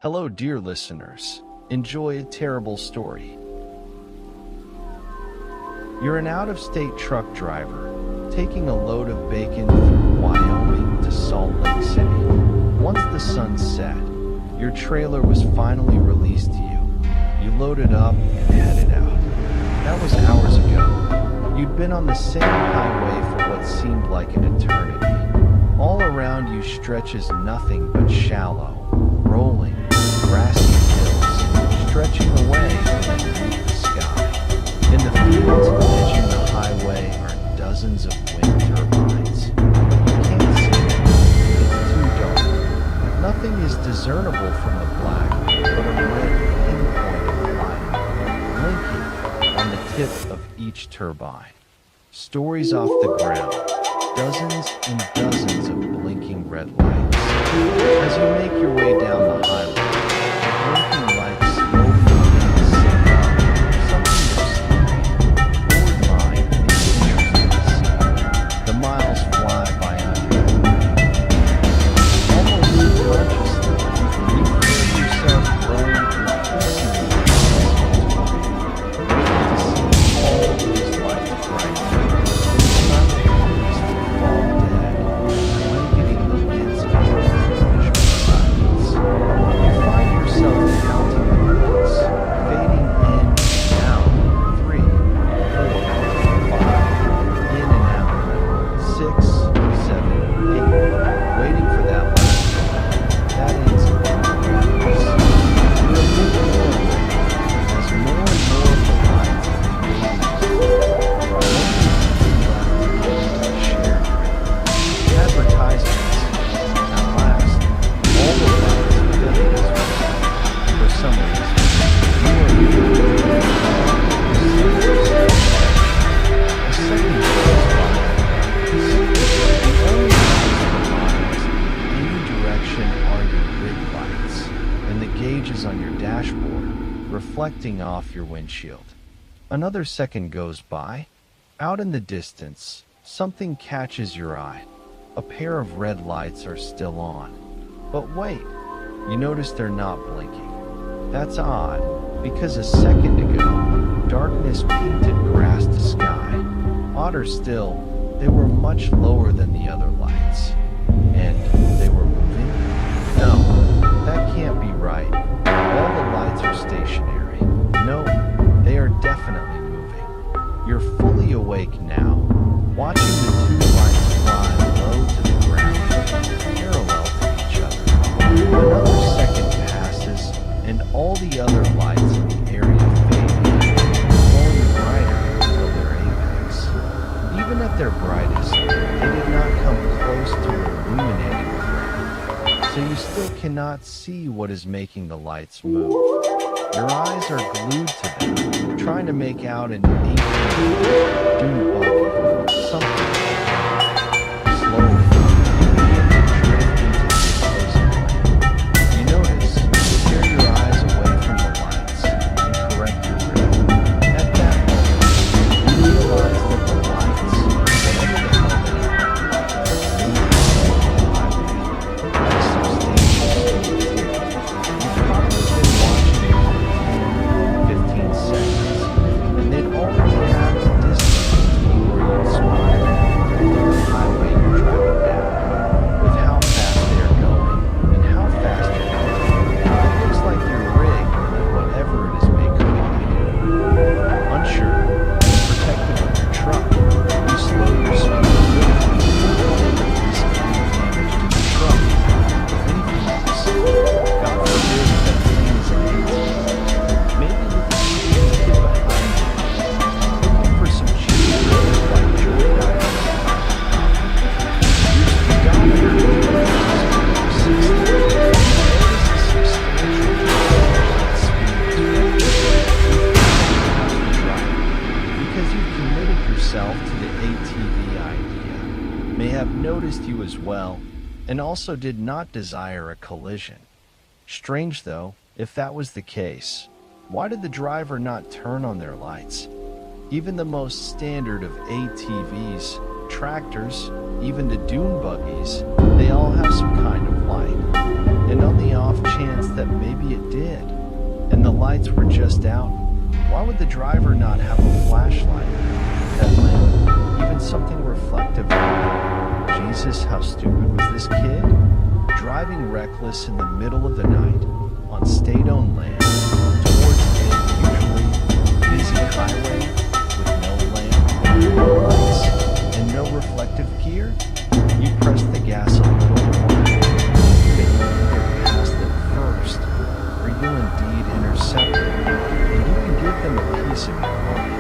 Hello, dear listeners. Enjoy a terrible story. You're an out-of-state truck driver taking a load of bacon from Wyoming to Salt Lake City. Once the sun set, your trailer was finally released to you. You loaded up and headed out. That was hours ago. You'd been on the same highway for what seemed like an eternity. All around you stretches nothing but shallow, rolling, grassy hills, stretching away beneath the sky. In the fields edging the highway are dozens of wind turbines. You can't see them. It's too dark. Nothing is discernible from the black, but a red pinpoint of light, blinking on the tip of each turbine. Stories off the ground. Dozens and dozens of blinking red lights. As you make your way down the highway, the blinking lights slowly begin to sync up. Something you're sleeping. Bored mind is interested to see. The miles fly by under. Almost subconsciously, you feel yourself growing increasingly waiting to see all those lights brighten. On your dashboard, reflecting off your windshield. Another second goes by. Out in the distance, something catches your eye. A pair of red lights are still on. But wait, you notice they're not blinking. That's odd, because a second ago, darkness painted grass to sky. Odder still, they were much lower than the other lights. And they were moving? No, that can't be right. All the lights are stationary. No, they are definitely moving. You're fully awake now, watching the two lights fly low to the ground, parallel to each other. Another second passes, and all the other lights in the area fade, glowing brighter until their apex. Even at their brightest, they did not come close to illuminating the ground, so you still cannot see what is making the lights move. Your eyes are glued to them, trying to make out an ancient dune buggy, something. Slowly, you begin to drift into the opposing lane. You notice, tear your eyes away from the lights and correct your route. At that moment, you realize that the lights, whatever the hell they are, move on the highway at a substantial speed. You've probably been watching it for 10, 15 seconds, and they'd already have the distance between where you'd spotted and the highway you're driving down. With how fast they're going and how fast you're going, it looks like you're rigged at whatever it is may collide. Unsure, protective of your truck, you slow your speed a little before running the risk of any damage to the truck. If anything else, God forbid that plane is an ATV. Maybe you can see the kid behind you, looking for some cheap thrills like joyriding on a private property. Your speedometer reading is 60. You notice a substantial drop in speed. Because you've committed yourself to the ATV idea, may have noticed you as well, and also did not desire a collision. Strange though, if that was the case, why did the driver not turn on their lights? Even the most standard of ATVs, tractors, even the dune buggies, they all have some kind of light. And on the off chance that maybe did. And the lights were just out. Why would the driver not have a flashlight, headlamp, even something reflective? Jesus, how stupid was this kid? Driving reckless in the middle of the night on state-owned land towards a usually busy highway with no lamp, no lights, and no reflective gear. You press the gas a little more, but you either pass them first or you'll indeed intercept them, and you can give them a piece of your mind.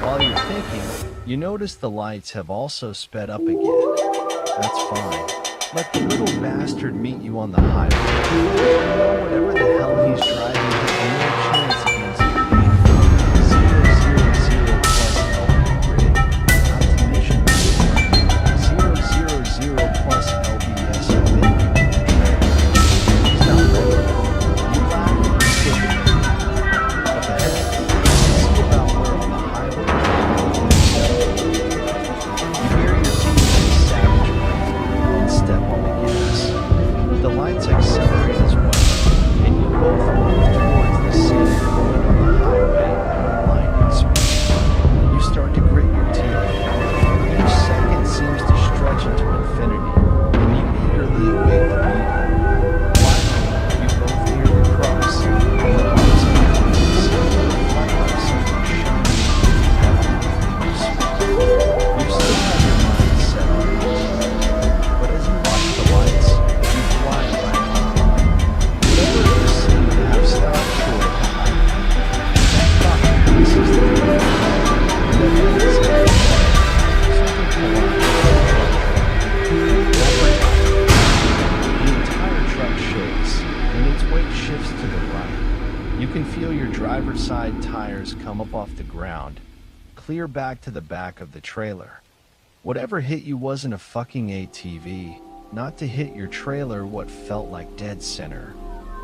While you're thinking, you notice the lights have also sped up again. That's fine. Let the little bastard meet you on the highway. Whatever the hell he's driving has no chance against your name. 000 plus LB grid. Not to mention 000 plus LBS bin. He's not ready. You laugh and you skip it. Up ahead, see about where on the highway you hear your teeth savage and step on the gas. The lights accelerate as well, and you both move towards the same point on the highway at a blinding speed. You start to grit your teeth. Each second seems to stretch into infinity, and you eagerly await the meeting. Finally, you both near the cross, and the lights on your wings reflect like something shiny and heavy. You still have your mind set on it, but as you watch the lights, you fly right on. Whatever it is seemed to have stopped short of the highway. That thought passes through your mind, and then it is something collided with the truck. The entire truck shakes, and its weight shifts to the right. You can feel your driver's side tires come up off the ground, clear back to the back of the trailer. Whatever hit you wasn't a fucking ATV, not to hit your trailer what felt like dead center,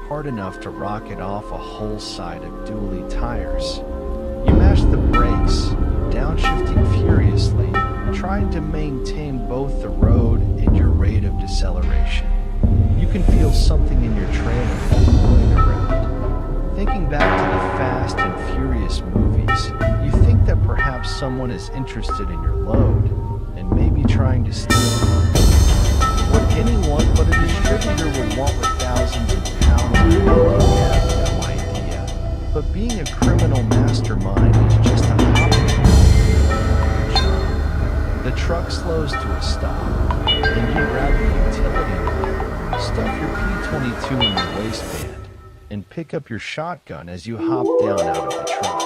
hard enough to rock it off a whole side of dually tires. You mash the brakes, downshifting furiously, trying to maintain both the road and your rate of deceleration. You can feel something in your trailer moving around. Thinking back to the Fast and Furious movies, you think that perhaps someone is interested in your load and maybe trying to steal it. What anyone but a distributor would want with thousands of pounds of making, you have no idea. But being a criminal mastermind is just a hobby. The truck slows to a stop, and you grab the utility knife, stuff your P22 in your waistband, and pick up your shotgun as you hop down out of the truck.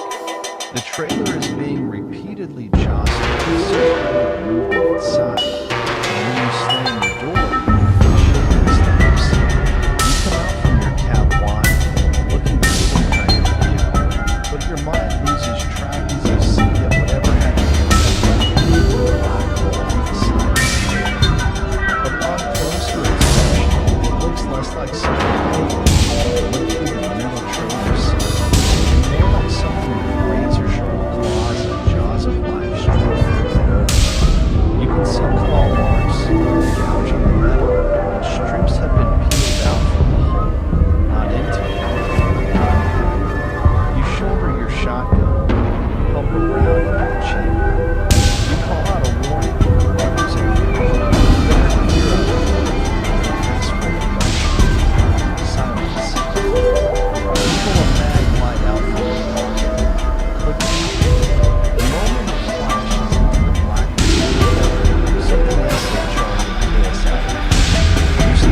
The trailer is being repeatedly jostled with some kind of movement inside, and when you slam your door, the shaking stops. You come out from your cab wide, looking for some kind of view, but your mind loses track as you see that whatever had been a black hole on the side of the trailer. Upon closer inspection, it looks less like something big went through the metal trailer seat, and more like something with razor-sharp claws and jaws of life struggling with it open. You can see claw marks, gouging the metal, and strips have been peeled out from the hole, not into it. You shoulder your shotgun, pump around into the chamber. You call out a warning to whoever's in here. You better clear up and ask for a bunch. Silence. You pull a mag light out from your pocket. Click it. The moment it flashes into the blackness, something message charging chaos out of it. You stop.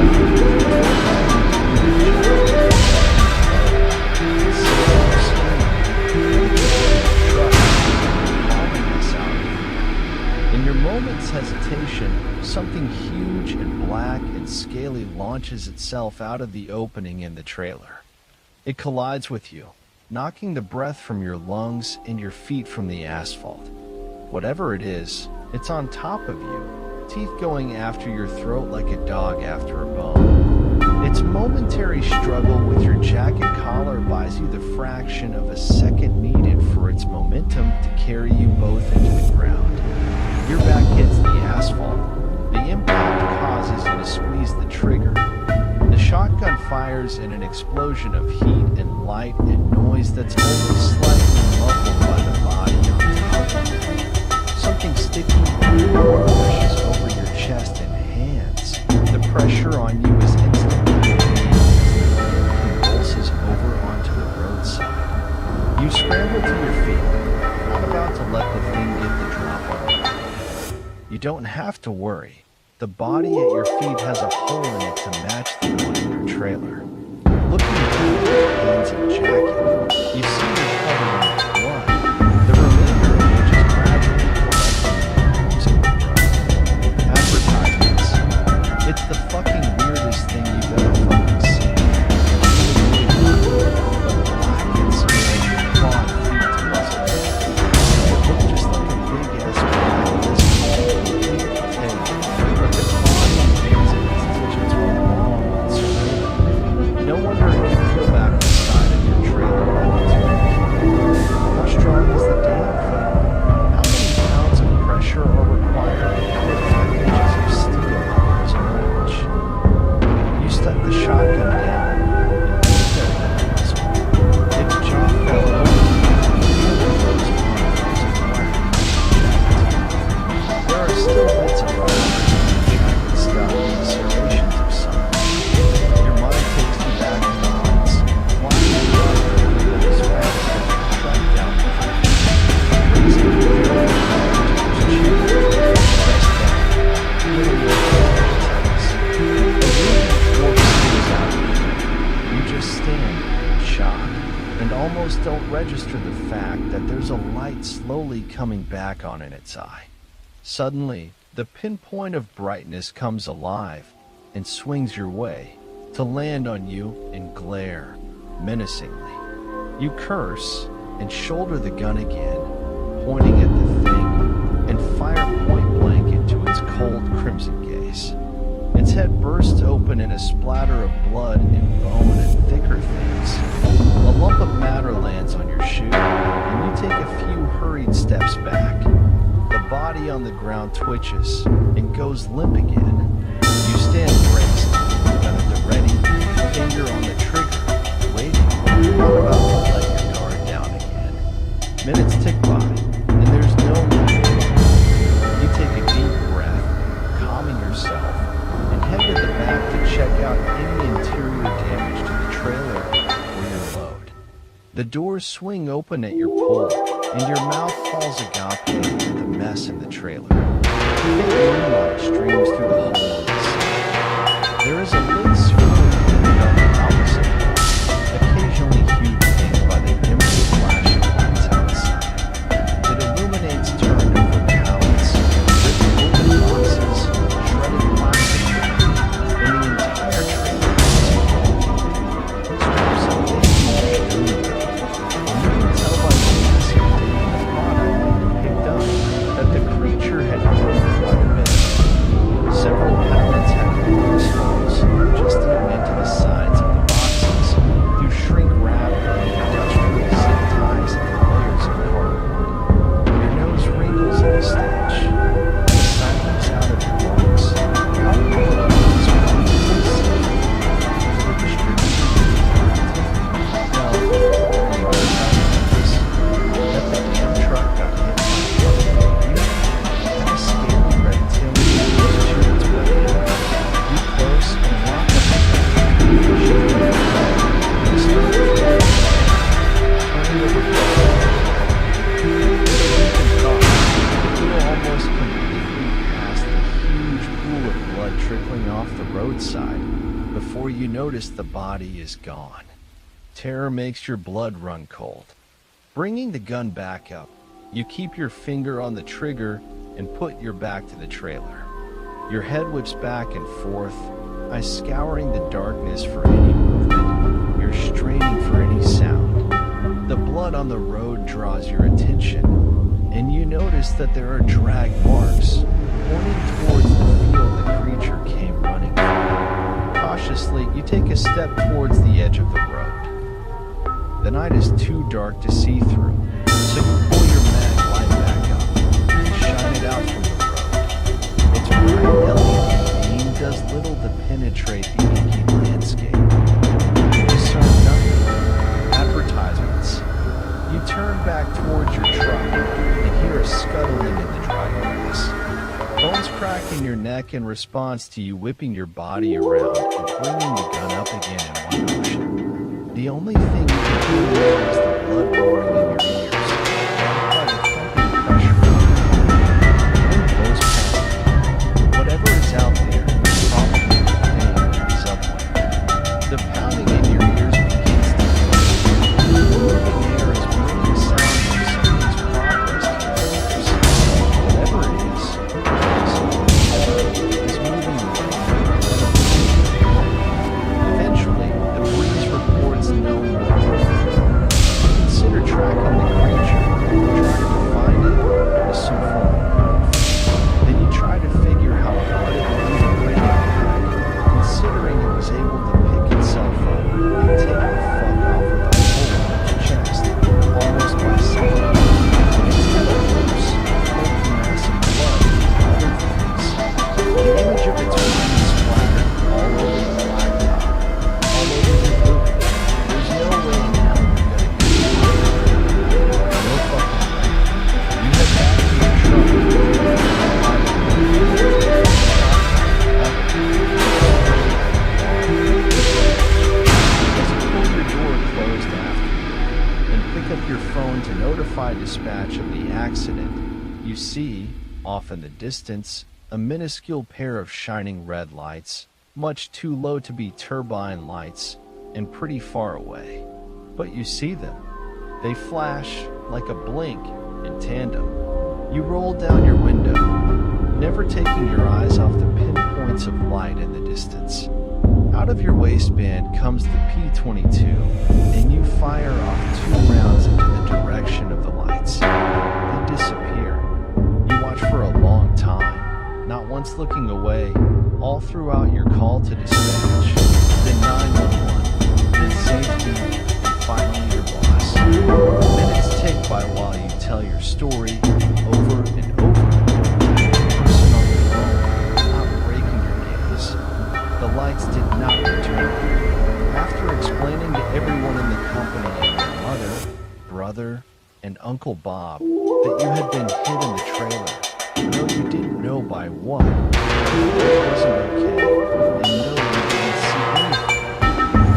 In your moment's hesitation, something huge and black and scaly launches itself out of the opening in the trailer. It collides with you, knocking the breath from your lungs and your feet from the asphalt. Whatever it is, it's on top of you, teeth going after your throat like a dog after a bone. Its momentary struggle with your jacket collar buys you the fraction of a second needed for its momentum to carry you both into the ground. Your back hits the asphalt. The impact causes you to squeeze the trigger. The shotgun fires in an explosion of heat and light and noise that's only slightly muffled by the body on top of it. Something sticky pushes over your chest and hands. The pressure on you is instantly relieved as the wind convulses over onto the roadside. You scramble to your feet, not about to let the thing get the drop on you. You don't have to worry. The body at your feet has a hole in it to match the one in your trailer. Looking down at your hands and jacket, you see you're covered in its blood, the remainder of which is gradually collecting in the road. Advertisements. It's the fucking weirdest thing you've ever fucking seen. But black and smelly clawed feet to muscle. It looked just like a big-ass black potato. But the claws and veins of its digits were long and serrated. No wonder it could peel back the side of your trailer like a tube. How strong is the damn thing? How many pounds of pressure are required to pull 5 inches of steel out of its range? You stuck the shotgun down and looked at it once more. Its jaw fell open and the rose was black. There are still bits of stuff and serrations of something. Your mind takes you back to the lights. Watching the water that is fast and track down the height. Raising the barrel of the chin, pressed down. Little more tense. The wind forces out of you. You just stand in shock and almost don't register the fact that there's a light slowly coming back on in its eye. Suddenly, the pinpoint of brightness comes alive and swings your way to land on you and glare menacingly. You curse and shoulder the gun again, pointing at the thing, and fire point blank into its cold crimson gaze. Its head bursts open in a splatter of blood and bone and thicker things. A lump of matter lands on your shoe, and you take a few hurried steps back. The body on the ground twitches and goes limp again. You stand braced, gun at the ready, finger on the trigger, waiting, not about to let your guard down again. Minutes tick by, and there's no movement. You take a deep breath, calming yourself, and head to the back to check out any interior damage to the trailer or your load. The doors swing open at your pull, and your mouth falls agape into the mess in the trailer. Thick moonlight streams through the hole in the side. There is a lit swirl painted on the opposite wall, occasionally hued pink by the dimly flashing lights outside. It illuminates turned over pallets, ripped open boxes, shredded plastic, and the entire trailer is full. Scraps of baby strewn around, and you can tell by the massive dent in the product that you picked up that the creature had grown quite a bit. Several pallets had enormous holes just eaten into the sides of the boxes through shrink wrap and industrial zip ties and layers of cardboard. Your nose wrinkles in the stench. The silence out of your lungs. How do you know it's going to be safe to the distribution? No, you are that the damn truck got hit by a truck baby, and a scaly reptilian chewed its way in. You close and walk up the back, shaking your head, and start turning over you feel almost completely past the huge pool of blood trickling off the roadside before you notice the body is gone. Terror makes your blood run cold. Bringing the gun back up, you keep your finger on the trigger and put your back to the trailer. Your head whips back and forth, eyes scouring the darkness for any movement. You're straining for any sound. The blood on the road draws your attention, and you notice that there are drag marks pointing towards the field the creature came running from. Cautiously, you take a step towards the edge of the road. The night is too dark to see through, so you pull your mag light back up and shine it out from the road. Its bright LED beam does little to penetrate the inky landscape. your neck in response to you whipping your body around and bringing the gun up again in one motion. The only thing you can hear there is the blood roaring in your ears, followed by the thumping pressure of the wind blows past you. Whatever is out there is probably the thing in the subway. The pounding in your ears begins to flow. The moving air is bringing sounds of somebody's progress to your ears. Whatever it is moving away. Eventually, the breeze reports no more. Consider tracking the creature, trying to find it, is soon form. Then you try to figure how hard it would be to bring it back, considering it was able to pick itself up and take the fuck off with a hole in its chest, almost by second. It's got a loose, open mass of blood and other things. The image of its wings splattered all over the blacktop, all over your boot. There's no way now you're gonna get it. No fucking way. You head back to your truck. As you pull your door closed after you, and pick up your phone to notify dispatch of the accident, you see, off in the distance, a minuscule pair of shining red lights, much too low to be turbine lights, and pretty far away. But you see them. They flash like a blink in tandem. You roll down your window, never taking your eyes off the pinpoints of light in the distance. Out of your waistband comes the P-22, and you fire off 2 rounds into the direction of the lights. They disappear. You watch for a long time, not once looking away, all throughout your call to dispatch, then 911, then safety, and finally your boss. Minutes tick by while you tell your story over and over again to the person on the phone, not breaking your gaze. The lights did not return. After explaining to everyone in the company and your mother, brother, and Uncle Bob that you had been hit in the trailer, though you didn't know by what, it wasn't okay, and no, you didn't see anything.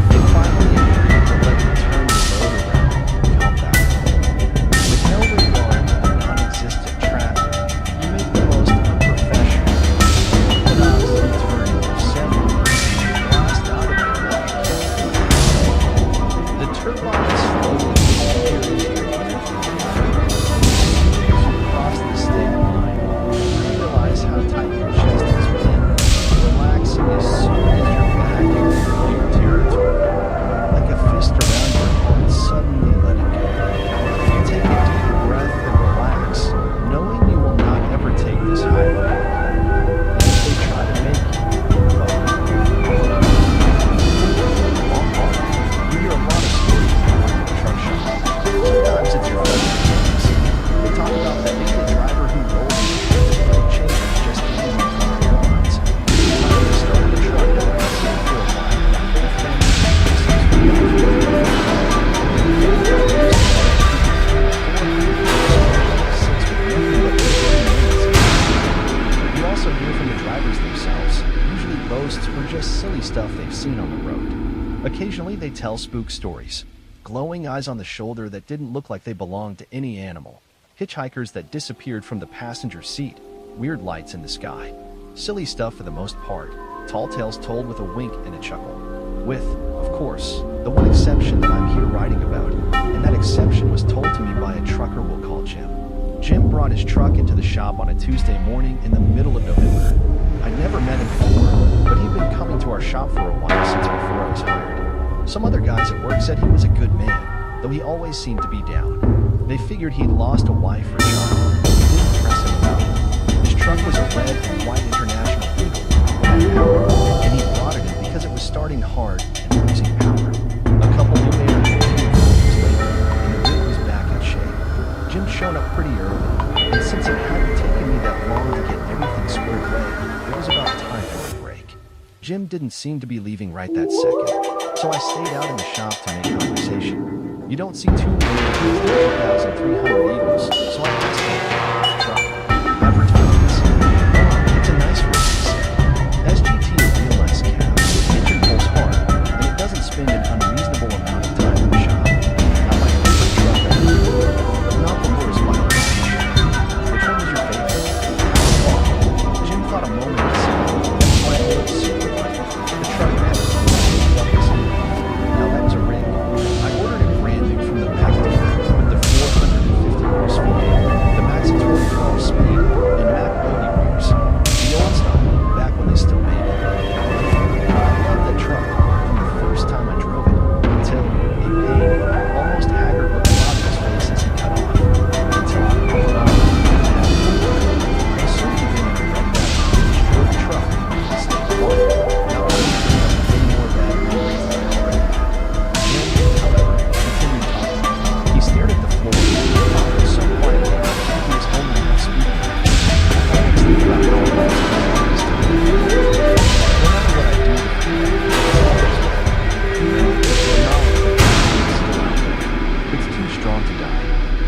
They finally agreed to let you turn the road around and come back home. With no regard to the non-existent traffic, you make the most unprofessional, unorthodox U-turn in your 70s and blast out of there like a killer. The turbine slowly disappeared into your rearview mirror. As you cross the state line, you realize how tight your chest has been, relaxing as soon as you're back in familiar territory. Like a fist around your heart, suddenly let it go. You take a deep breath and relax, knowing you will not ever take this highway again. And if they try to make you, fuck you. Long haul, you hear a lot of stories when you work at a truck shop. Sometimes it's your friends. They talk about that maybe the driver who rolled in the brake chambers just leaving the car airlines. The time they started the truck that was seen for a while, and the whole family seems to be off the road. You also hear from the drivers themselves, usually boasts or just silly stuff they've seen on the road. Occasionally they tell spook stories. Glowing eyes on the shoulder that didn't look like they belonged to any animal. Hitchhikers that disappeared from the passenger seat. Weird lights in the sky. Silly stuff for the most part. Tall tales told with a wink and a chuckle. With, of course, the one exception that I'm here writing about, and that exception was told to me by a trucker we'll call Jim. Jim brought his truck into the shop on a Tuesday morning in the middle of November. I'd never met him before, but he'd been coming to our shop for a while since before I was hired. Some other guys at work said he was a good man, though he always seemed to be down. They figured he'd lost a wife or child. It didn't press him about it. His truck was a red and white International Eagle without power, and he brought it in because it was starting hard and losing power. A couple new air and 2 years later, and the rig was back in shape. Jim showed up pretty early, and since it hadn't taken me that long to get everything squared away, it was about time for a break. Jim didn't seem to be leaving right that second, so I stayed out in the shop to make conversation. You don't see too many of these 9,300 Eagles, so I asked him about his truck. Advertisements. It's a nice rig.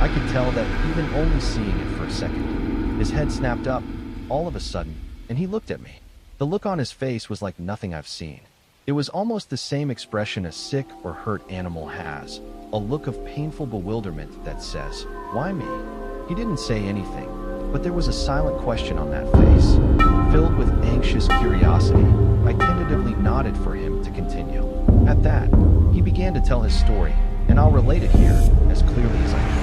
I could tell that even only seeing it for a second. His head snapped up, all of a sudden, and he looked at me. The look on his face was like nothing I've seen. It was almost the same expression a sick or hurt animal has, a look of painful bewilderment that says, "Why me?" He didn't say anything, but there was a silent question on that face. Filled with anxious curiosity, I tentatively nodded for him to continue. At that, he began to tell his story, and I'll relate it here as clearly as I can.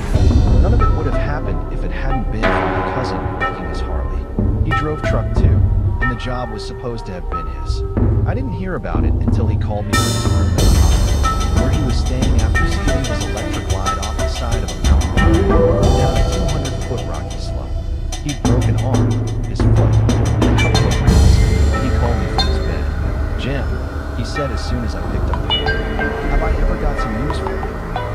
None of it would have happened if it hadn't been for my cousin wrecking his Harley. He drove truck too, and the job was supposed to have been his. I didn't hear about it until he called me from his room in the hospital, where he was staying after skidding his electric glide off the side of a mountain road down a 200-foot rocky slope. He'd broken arm, his foot, and a couple of ribs, and he called me from his bed. "Jim," he said as soon as I picked up the phone, "have I ever got some news for you?"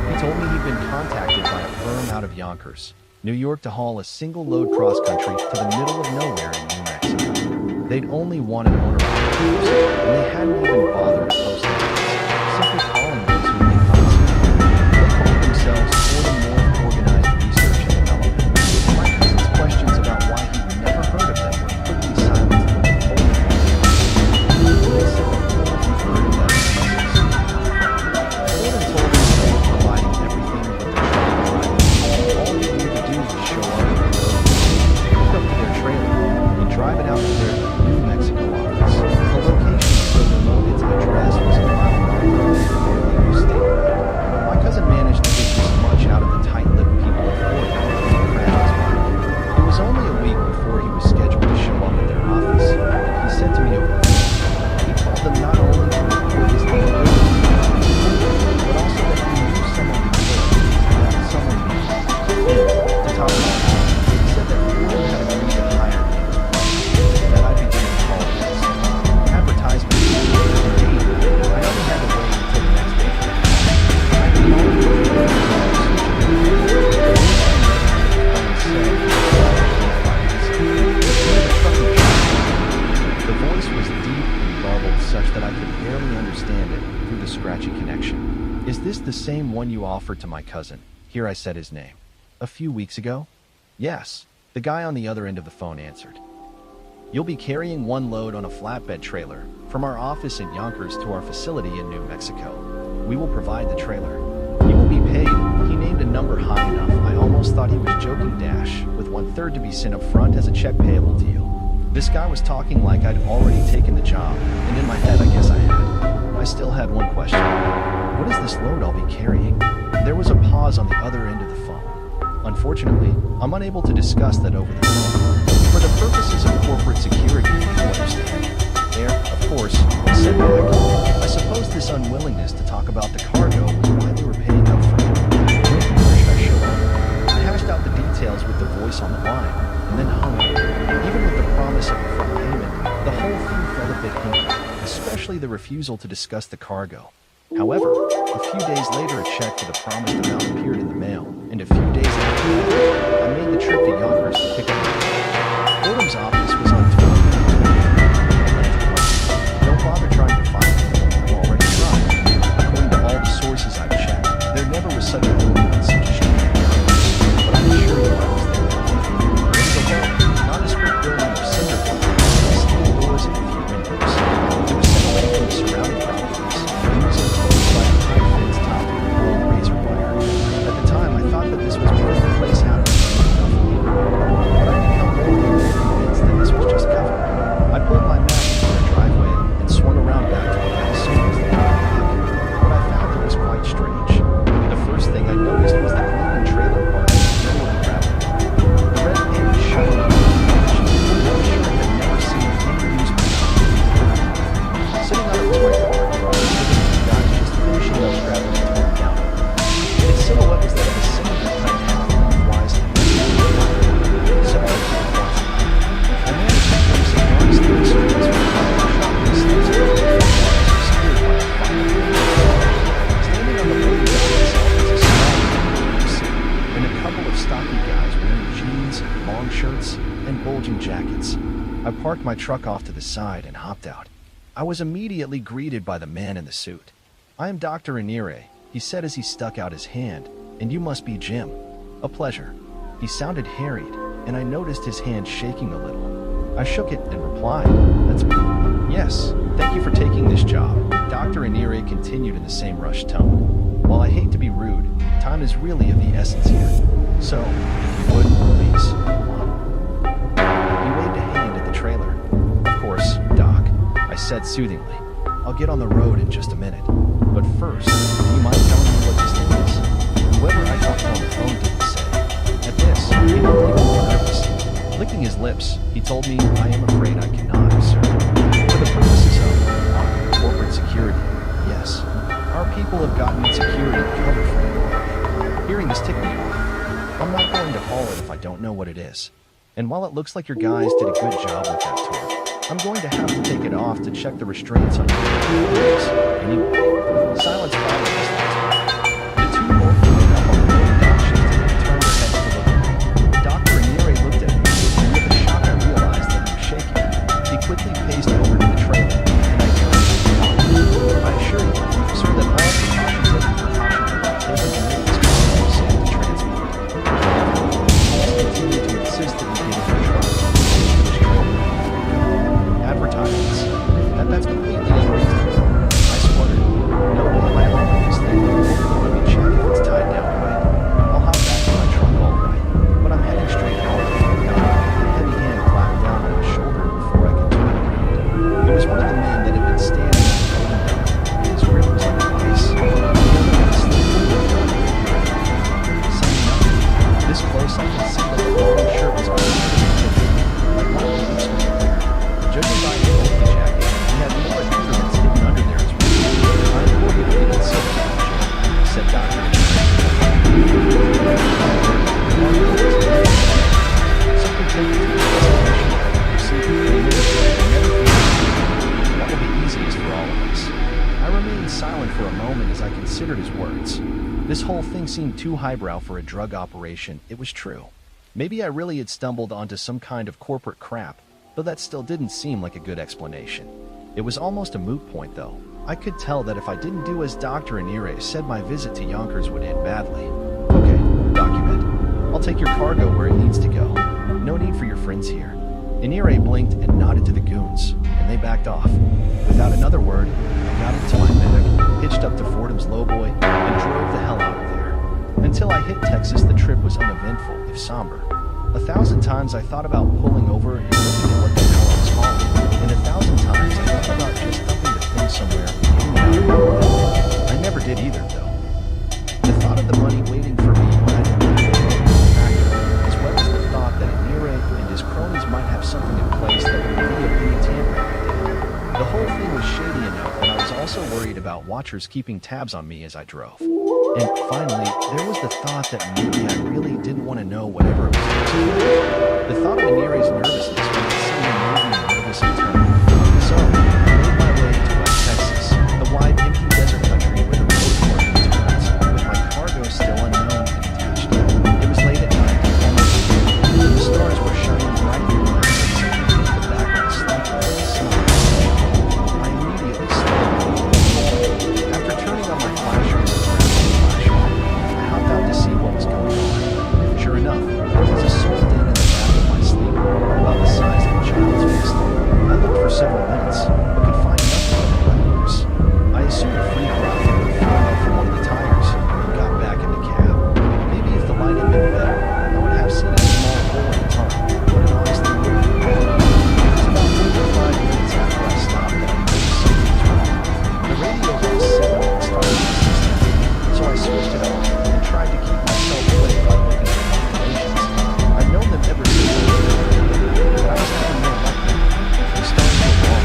He told me he'd been contacted by a firm out of Yonkers, New York, to haul a single load cross-country to the middle of nowhere in New Mexico. They'd only want an owner-operators, and they hadn't even bothered to post ads, simply calling those who they thought suitable. They called themselves Fordham North Organized Research and Development. My cousin's questions about why he'd never heard of them were quickly silenced when they told him what they were. They said that Fordham had heard of that impressive scheme. Fordham told him they were providing everything but the truck and driver. All they needed to do was show up at the road, hook up to their trailer, and drive it out to their New Mexico office. The location so remote its address was a mile long road and barely used state road. My cousin managed to get as much out of the tight-lipped people of Fordham as he crammed his mind. It was only a week before he was scheduled to show up at their office. He said to me over the phone, he told them not only to report his inability but also that he knew someone who could, that someone who, to top it all, he said that Fordham had agreed to hire me as part, that I'd be getting calls, advertisements, indeed, I only had to wait until the next day. I could call him for the voice was deep and garbled such that I could barely understand it through the scratchy connection. "Is this the same one you offered to my cousin?" Here I said his name. "A few weeks ago?" "Yes," the guy on the other end of the phone answered. "You'll be carrying one load on a flatbed trailer from our office in Yonkers to our facility in New Mexico. We will provide the trailer. You will be paid." He named a number high enough I almost thought he was joking, with 1/3 to be sent up front as a check payable deal. This guy was talking like I'd already taken the job, and in my head I guess I had. I still had one question. What is this load I'll be carrying? There was a pause on the other end of the phone. Unfortunately, I'm unable to discuss that over the phone. For the purposes of corporate security, you understand. There, of course, I said back. I suppose this unwillingness to talk about the cargo was why they were paying up for it. Where should I show up? I hashed out the details with the voice on the line, and then hung up. Even with the promise of a full payment, the whole thing felt a bit hinky, especially the refusal to discuss the cargo. However, a few days later a check for the promised amount appeared in the mail, and a few days after that, I made the trip to Yonkers to pick up the check. Fordham's office was on 20th Atlantic Way. Don't bother trying to find me. I've already tried. According to all the sources I've checked, there never was such a thing on such a street in Yonkers, but I can assure you I was there that day. It was a whole, nondescript building of cinder blocks, steel doors and a few windows. It was set away from the surrounding properties, and was enclosed by a high fence topped with old razor wire. At the time, I thought that this was because the place had a enough labor, but I'd become more and more convinced that this was just cover. I pulled my map into their driveway and swung around back to what I assumed was the parking lot. What I found there was quite strange. The first thing I noticed was the gleaming trailer park in the middle of the gravel walk. The red paint was showing up in the condition, and I was sure I had never seen any use before. Sitting out of my car, I was looking at the guys just finishing up gravel and torn down. Its silhouette was that of a cylinder cut in half lengthwise and similar to a horse. I managed to form some non-stick circles with my shot and slips of the obscured by a fire. Standing on the loading dock itself was a small group, and a couple of stocky guys wearing jeans, long shirts, and bulging jackets. I parked my truck off to the side and hopped out. I was immediately greeted by the man in the suit. "I am Dr. Inire," he said as he stuck out his hand, "and you must be Jim." A pleasure. He sounded harried, and I noticed his hand shaking a little. I shook it and replied, "That's me." "Yes, thank you for taking this job," Dr. Inire continued in the same rushed tone. "While I hate to be rude, time is really of the essence here. So, if you would, please, come on." He waved a hand at the trailer. "Of course, Doc," I said soothingly. "I'll get on the road in just a minute. But first, do you mind telling me what this thing is?" Whoever I talked to on the phone didn't say. At this, he looked even more nervous. Licking his lips, he told me, "I am afraid I cannot, sir. For the purposes of corporate security, yes. Our people have gotten security covered for you already." Hearing this ticked me off. I'm not going to haul it if I don't know what it is. And while it looks like your guys did a good job with that tour, I'm going to have to take it off to check the restraints on your anyway. Silence followed this last part. The two both looked up on the loading dock shift and turned their heads to look at me. Dr. Inire looked at me, and with a shock I realized that he was shaking. He quickly paced over to the trailer, and I turned to him. "I assure you, sir, that all precautions have been taken to make this cargo safe to transport." He continued to insist that we get in the truck. Advertisements. That's completely unreasonable. I spluttered. "No way am I hauling this thing. Let me check if it's tied down right. I'll hop back in my trunk all right. But I'm heading straight home." A heavy hand clapped down on my shoulder before I could turn around. It was one of the men that had been standing on the loading dock. His grip was like ice. The other had a sleeve looked on me. Saying nothing. This close I could see that the long shirt was like one of the boots we could wear. Judging by his bulky jacket, he had more accoutrements hidden under there as well. "I implore you to reconsider that, Jim," said Dr. Something told me to the destination that I received in 3 minutes and never feared. That will be easiest for all of us. I remained silent for a moment as I considered his words. This whole thing seemed too highbrow for a drug operation. It was true. Maybe I really had stumbled onto some kind of corporate crap, though that still didn't seem like a good explanation. It was almost a moot point, though. I could tell that if I didn't do as Dr. Inire said, my visit to Yonkers would end badly. "Okay, document. I'll take your cargo where it needs to go. No need for your friends here." Inire blinked and nodded to the goons, and they backed off. Without another word, I got into my medic, hitched up to Fordham's lowboy, and drove the hell out of there. Until I hit Texas, the trip was uneventful, if somber. 1,000 times I thought about pulling over and looking at what the hell I was hauling, and 1,000 times I thought about just dumping the thing somewhere and getting out of nowhere. I never did either, though. The thought of the money waiting for me when I didn't get it was a factor, as well as the thought that Inire and his cronies might have something in place that would reveal any tampering I did. The whole thing was shady enough that I was also worried about watchers keeping tabs on me as I drove. And finally, there was the thought that maybe I really didn't want to know whatever it was up to. The thought of Inire's nervousness made it seem made me nervous in turn. So, I made my way to West Texas, the wide, empty desert country where the road hardly turns, with my cargo still unknown and attached. It was late at night, almost evening, and the stars were shining brightly when I heard something hit the background slightly with the sun. I immediately slowed. After turning on my flashers and grabbing the flashlight, I hopped out to see what was going on. Sure enough, there was a soul den in the back of my sleeper, about the size of a child's fist. I looked for several minutes, but could find nothing but letters. I assumed a free profit would have fallen off from one of the tires, and got back in the cab. Maybe if the light had been better, I would have seen a small hole in the tunnel, but it honestly wouldn't have mattered. It was about 45 minutes after I stopped that I noticed something was wrong. The radio was signal and started to system, so I switched it on and tried to keep myself awake by looking at calculations. I've known them ever since I was a kid, but I was having no luck now. The stars were wrong.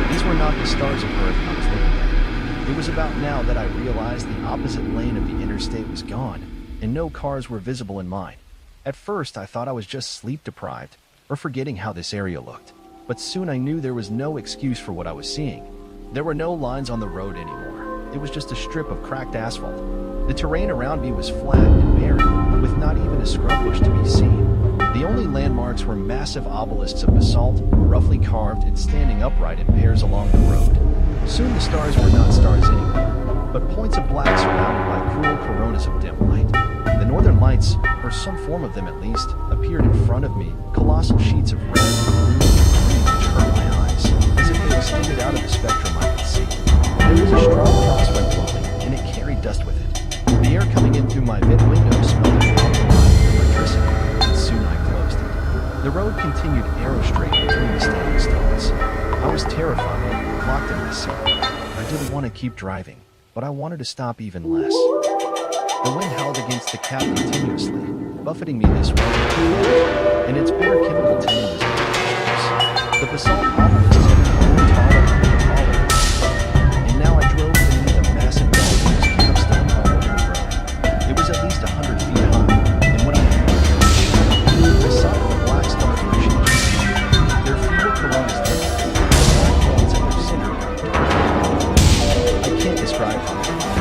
These were not the stars of Earth I was looking at. It was about now that I realized the opposite lane of the interstate was gone, and no cars were visible in mine. At first, I thought I was just sleep-deprived, or forgetting how this area looked. But soon I knew there was no excuse for what I was seeing. There were no lines on the road anymore. It was just a strip of cracked asphalt. The The terrain around me was flat and barren, with not even a scrub bush to be seen. The only landmarks were massive obelisks of basalt, roughly carved and standing upright in pairs along the road. Soon the stars were not stars anymore, but points of black surrounded by cruel coronas of dim light. The northern lights, or some form of them at least, appeared in front of me, colossal sheets of red, blue, and green which hurt my eyes, as if they extended out of the spectrum I could see. There was a strong crosswind blowing, and it carried dust with it. The air coming in through my mid-window smelled of alkaline and electricity, and soon I closed it. The road continued arrow straight between the standing stones. I was terrified, locked in my seat. I didn't want to keep driving, but I wanted to stop even less. The wind howled against the cab continuously, buffeting me this way and that, and its bitter chemical tang was contagious. The basalt obelisks had grown taller and taller, and now I drove beneath a massive dome whose capstone hung over the road. It was at least 100 feet high, and when I I saw that the black stars were changing. Their feeble coronas lit, the black points at their center got darker. I can't describe how they felt.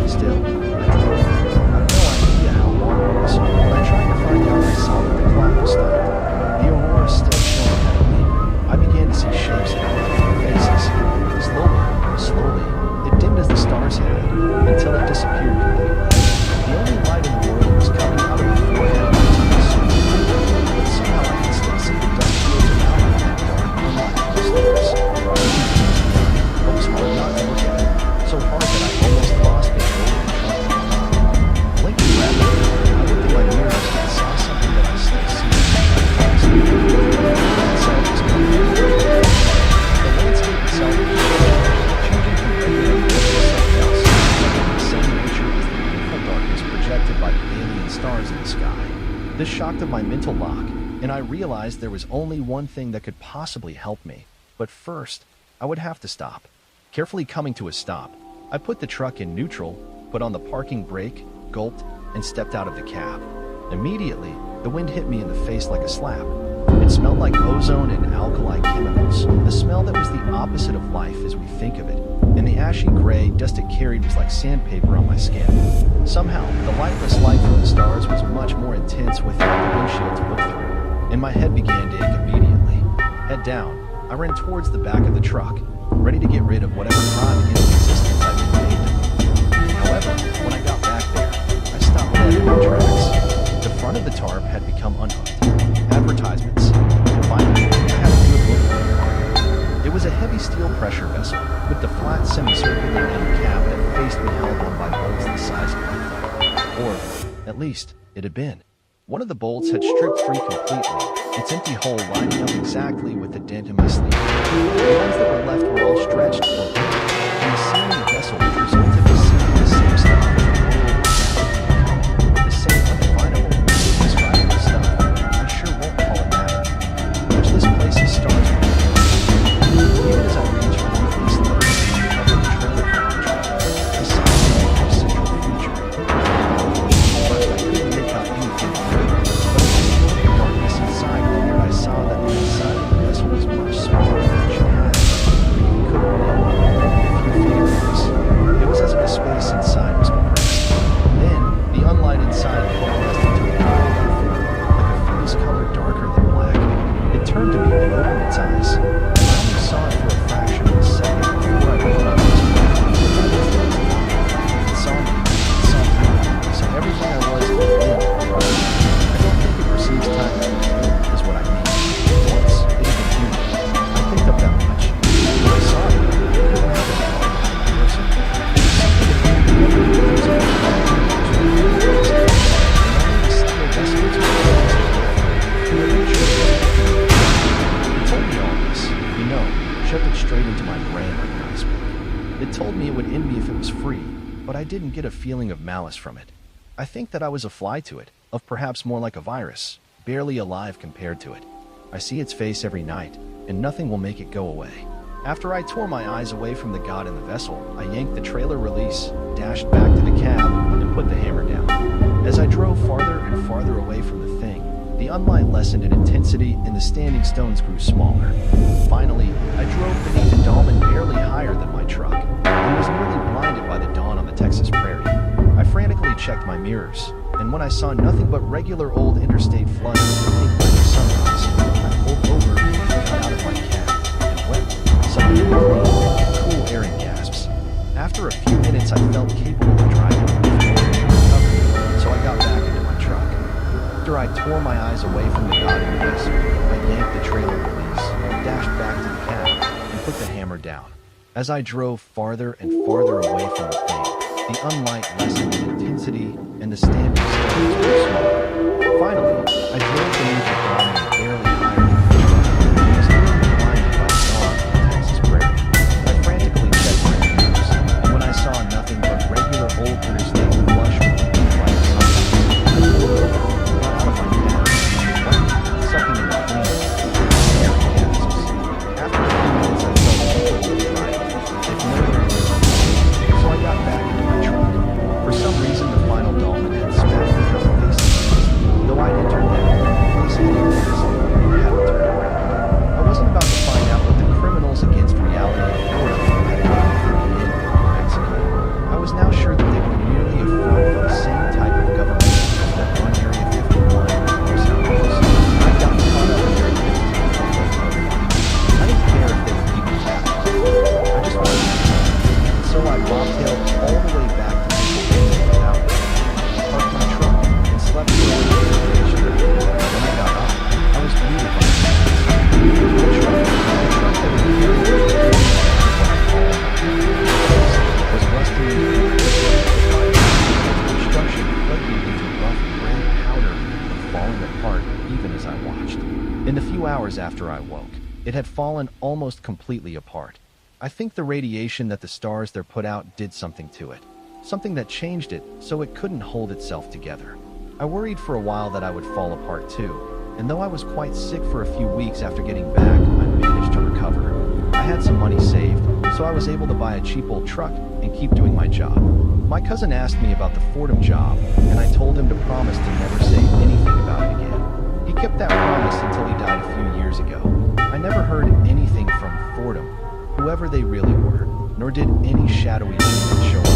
Still, I drove. I have no idea how long it was. When I tried to find out, I saw that the clock was stopped. The aurora still shone ahead of me. I began to see shapes in their faces. Slowly, it dimmed as the stars had, until it disappeared completely. The only light in the world was coming out of the forehead of my soul. But somehow I could still see the dust fields around me in that dark moonlight of the stars. It was hard not to look at it, so hard that I almost lost it. Blinking rapidly, I looked in my mirrors and saw something that I still see. The itself was coming. The landscape itself was changing from regular to something else, the same nature as the beautiful darkness projected by the alien stars in the sky. This shocked of my mental lock, and I realized there was only one thing that could possibly help me. But first, I would have to stop. Carefully coming to a stop, I put the truck in neutral, put on the parking brake, gulped, and stepped out of the cab. Immediately, the wind hit me in the face like a slap. It smelled like ozone and alkali chemicals, a smell that was the opposite of life as we think of it, and the ashy gray dust it carried was like sandpaper on my skin. Somehow, the lightless light from the stars was much more intense without the windshield to look through, and my head began to ache immediately. Head down, I ran towards the back of the truck, ready to get rid of whatever crime against existence I'd been made. However, when I got back there, I stopped dead in my tracks. The front of the tarp had become unhooked. Advertisements. And finally, I had a good look at the car. It was a heavy steel pressure vessel, with the flat semicircular end cap that faced me held on by bolts the size of my thumb. Or, at least, it had been. One of the bolts had stripped free completely, its empty hole lining up exactly with the dent in my sleeve. The ones that were left were all stretched or bent, and the seam in the vessel which resulted was simply the same stuff as the world was the same undefinable, indescribable stuff. I sure won't call it matter. There's this place as stars were. Even as I reached for the face letter and covered the trailer from the truck, I saw something of central future. But I couldn't make out anything clear. But as I stood in the darkness inside cleared, I saw that the inside of the vessel was much smaller than it should have. It could have been a few feet across. It was as if the space inside was compressed. Then, the unlight inside coalesced into a dark form, like a fierce color darker than black. It turned to me and opened its eyes. I only saw it for a fraction of a second before I realized it was black. It saw me. It saw me. So everything I was in I don't think it perceives time as real, is what I mean. Once, it had been human. I picked up that much. When I saw it, I couldn't help but call it a person. It was something that made me wonder if it was a It told me all this, shoved it straight into my brain like an iceberg. It told me it would end me if it was free, but I didn't get a feeling of malice from it. I think that I was a fly to it, of perhaps more like a virus, barely alive compared to it. I see its face every night, and nothing will make it go away. After I tore my eyes away from the god in the vessel, I yanked the trailer release, dashed back to the cab, and put the hammer down. As I drove farther and farther away from the thing, The sunlight lessened in intensity and the standing stones grew smaller. Finally, I drove beneath a dolmen barely higher than my truck and was nearly blinded by the dawn on the Texas prairie. I frantically checked my mirrors, and when I saw nothing but regular old interstate flooding with a pink weather sunrise, I pulled over, got out of my cab, and wept, sucking in the clean, cool air in gasps. After a few minutes, I felt capable of driving, so I got back into my truck. After I tore my eyes away from the God in the desert, I yanked the trailer release, dashed back to the cab, and put the hammer down. As I drove farther and farther away from the thing, the unlight lessened in intensity and the standing stones grew smaller. Finally, I drove beneath the dawn and barely higher than the truck and was nearly blinded by the dawn on the Texas prairie. I frantically checked my mirrors, and when I saw nothing but regular old interstate flush with the pink light of sunrise, I pulled over, got out of my cab, and wept, sucking in the clean, air in gasps. After a few minutes, I felt capable of driving, if no other so I got back into my truck. For some reason, the final dolphin had spat me out of face. Though I'd entered that place anyways, I hadn't turned around. I wasn't about to find out what the criminals against reality of Florida had done for me in Mexico. I was now sure that they were merely a fraud for the same type of government that run Area 51 or Southwest. I'd gotten caught up in Area 52 from I didn't care if they were people captive. I just wanted to so I bobtailed all the way back to Pennsylvania without parked my truck and slept for a vacation. When I got up, I was bleeding by the truck that was carrying me was rusting into construction flooding into rough gray powder and falling apart even as I watched. In the few hours after I woke, it had fallen almost completely apart. I think the radiation that the stars there put out did something to it. Something that changed it so it couldn't hold itself together. I worried for a while that I would fall apart too, and though I was quite sick for a few weeks after getting back, I managed to recover. I had some money saved, so I was able to buy a cheap old truck and keep doing my job. My cousin asked me about the Fordham job, and I told him to promise to never say anything about it again. He kept that promise until he died a few years ago. I never heard anything from Fordham, whoever they really were, nor did any shadowy demon show up.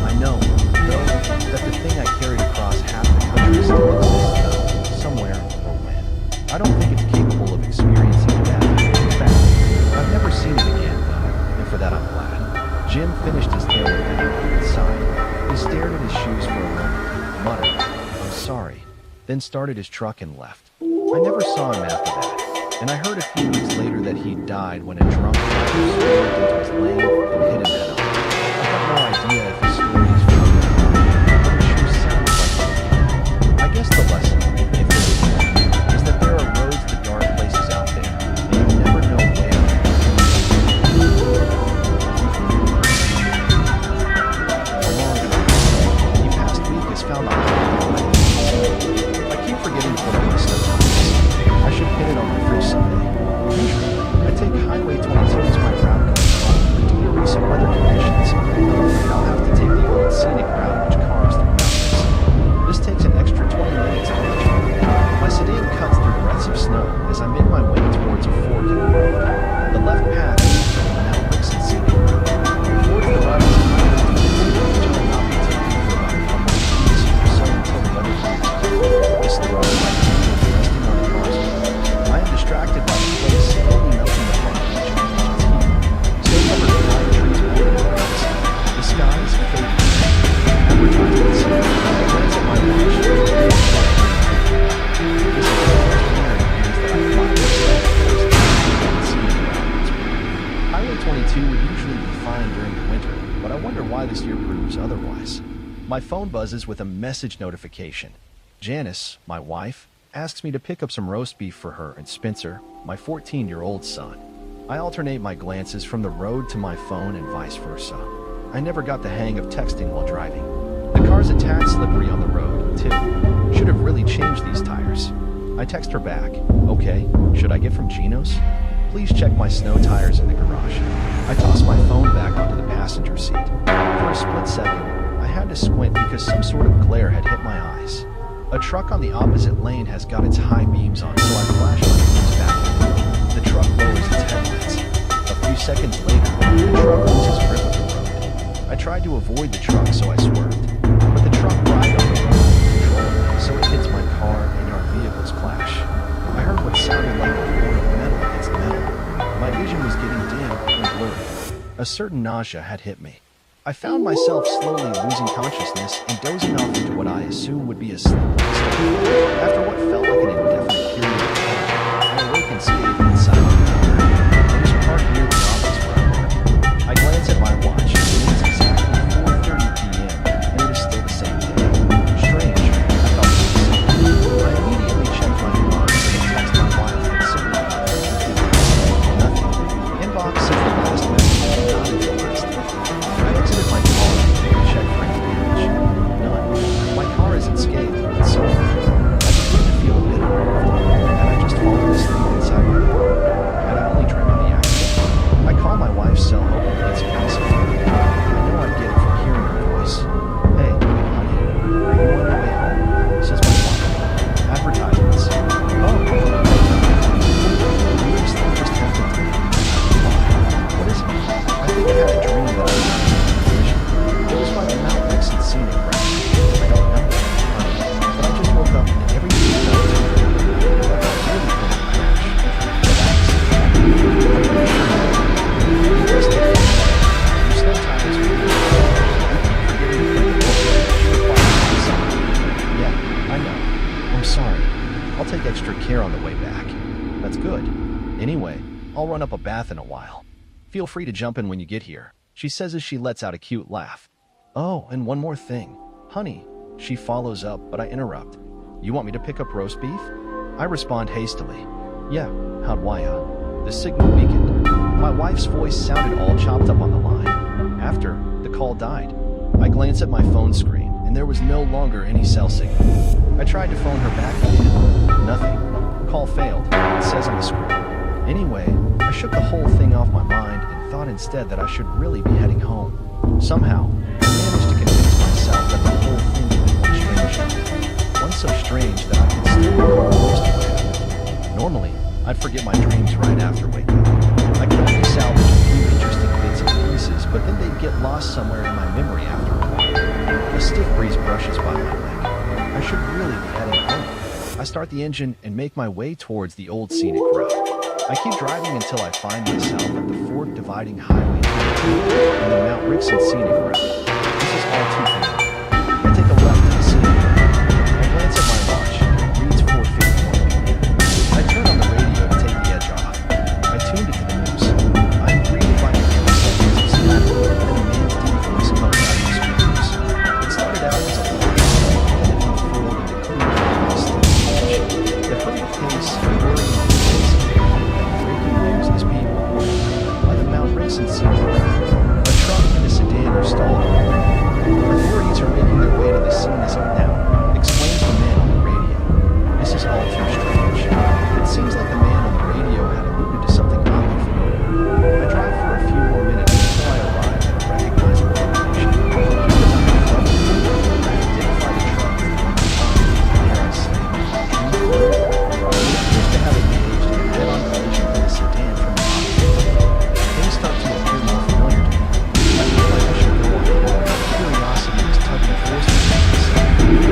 I know, though, that the thing I carried across half the country still exists, though, somewhere or when. I don't think it's capable of experiencing that. In fact, I've never seen it again, though, and for that I'm glad. Jim finished his tale with that and sighed. He stared at his shoes for a moment, muttered, "I'm sorry," then started his truck and left. I never saw him after that. And I heard a few weeks later that he died when a drunk driver swerved into his lane and hit him head on. I have no idea if his story is true or not, but it sure sounds like it. I guess the lesson, if there is one, is that there are roads to dark places out there, and you never know where. A long drive. The past week has found a highway. I keep forgetting to put on my snow. I should hit it on my fridge someday. Usually, I take Highway 22 as my route going home, but due to recent weather conditions, I'm afraid I'll have to take the old scenic route which carves through mountains. This takes an extra 20 minutes to reach me. My sedan cuts through breaths of snow as I make my way towards a fork in the road. The left path leads to the Mount Wixon scenic route. Towards the right is Highway 22, which I will not be taking for about a couple of weeks or so until the weather clears. The snow is like resting on the cars. I am distracted by the place slowly melting apart each of the heat. Still covered in high trees bordering the roads. The sky is fading. Advertisements. I glance at my watch. This is the first winter means that I fly myself first and see it around. Highway 22 would usually be fine during the winter, but I wonder why this year proves otherwise. My phone buzzes with a message notification. Janice, my wife, asks me to pick up some roast beef for her and Spencer, my 14-year-old son. I alternate my glances from the road to my phone and vice versa. I never got the hang of texting while driving. The car's a tad slippery on the road, too. Should have really changed these tires. I text her back. Okay, should I get from Gino's? Please check my snow tires in the garage. I toss my phone back onto the passenger seat. For a split second, I had to squint because some sort of glare had hit my eyes. A A truck on the opposite lane has got its high beams on, so I flash my beams back at it. The truck lowers its headlights. A few seconds later, the truck loses grip of the road. I tried to avoid the truck, so I swerved. But the truck ride on the road uncontrollably, so it hits my car and our vehicles clash. I heard what sounded like a roar of metal against metal. My vision was getting dim and blurry. A certain nausea had hit me. I found myself slowly losing consciousness and dozing off into what I assumed would be a sleepless state. After what felt like an indefinite period of time, I awoke and stayed inside the car. It was parked near the office where I work. I glance at my watch, and it's exactly 4:30 p.m., and it is still the same day. Strange, I thought to myself. I immediately checked my inbox and texted my wife and simply nothing. Inbox said the last message, not until last night. I exited my car and checked for any damage. None. My car isn't scathed, but so I began to feel a bit unnerved. Had I just fallen asleep inside my car? Had I only dreamt of the accident? I call my wife's cell hoping to get some peace of mind. I know I'd get it from hearing her voice. Hey, honey, are you on your way home? Says my wife. Advertisements. Oh, the weirdest thing just happened to me. What is it? I think I had a dream that I was on a collision. It was like a Mount Nixon scenic route. I don't know, but I just woke up and everything felt like I really been in a crash. Yeah, I know. I'm sorry. I'll take extra care on the way back. That's good. Anyway, I'll run up a bath in a while. Feel free to jump in when you get here, she says as she lets out a cute laugh. Oh, and one more thing. Honey, she follows up, but I interrupt. You want me to pick up roast beef? I respond hastily. Yeah, how'd why? The signal weakened. My wife's voice sounded all chopped up on the line. After, the call died. I glance at my phone screen, and there was no longer any cell signal. I tried to phone her back again. Nothing. Call failed, it says on the screen. Anyway, I shook the whole thing off my mind and thought instead that I should really be heading home. Somehow, I managed to convince myself that the whole thing had been one strange dream. One so strange that I could still recall most of what happened. Normally, I'd forget my dreams right after waking up. I could only salvage a few interesting bits and pieces, but then they'd get lost somewhere in my memory after a while. A stiff breeze brushes by my neck. I should really be heading home. I start the engine and make my way towards the old scenic route. I keep driving until I find myself at the fork dividing Highway 22 and the Mount Nixon scenic route. This is all too familiar. I take a left to the scenic route. I glance at my watch. It reads 4:51 p.m. I turn on the radio to take the edge off. I tuned it to the news. I am greeted by a few seconds of static, and then a man's deep voice comes out of the speakers. It started out as a low sound, and then unfurled into clear mist. The hurried pace, whirring news is being reported by the Mount Nixon scenic route. A truck and a sedan are stalled. Authorities are making their way to the scene as of now, explains the man on the radio. This is all too strange. It seems like the man on the radio had alluded to something oddly familiar. I drive for a few more minutes until I arrive at a recognizable location. Just as I'm in front of it, I identify the truck as the one I found. Dare I say, it appears to have engaged in a head-on collision with a sedan from the opposite. Things start to appear more familiar to me. I feel like I should go on the road. Curiosity is tugging forcefully at me.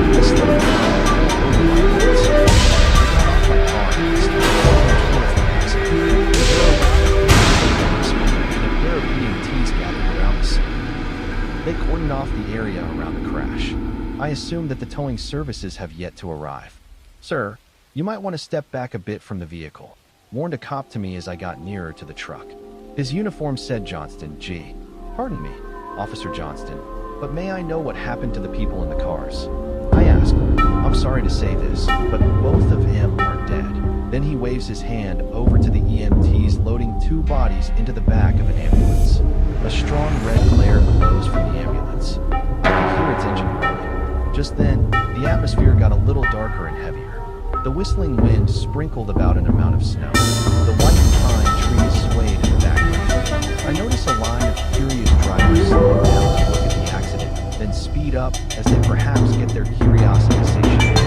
I slow down and pull over my wheels. I got off my car and started walking towards the exit. There are around and a pair of EMTs gathered around the scene. They cordoned off the area around the crash. I assume that the towing services have yet to arrive. Sir, you might want to step back a bit from the vehicle, warned a cop to me as I got nearer to the truck. His uniform said Johnston, G. Pardon me, Officer Johnston, but may I know what happened to the people in the cars? I asked. I'm sorry to say this, but both of them are dead. Then he waves his hand over to the EMTs loading two bodies into the back of an ambulance. A strong red glare glows from the ambulance. I could hear its engine running. Just then, the atmosphere got a little darker and heavier. The whistling wind sprinkled about an amount of snow. The white pine trees swayed in the background. I notice a line of curious drivers slowing down to look at the accident, then speed up as they perhaps get their curiosity satiated.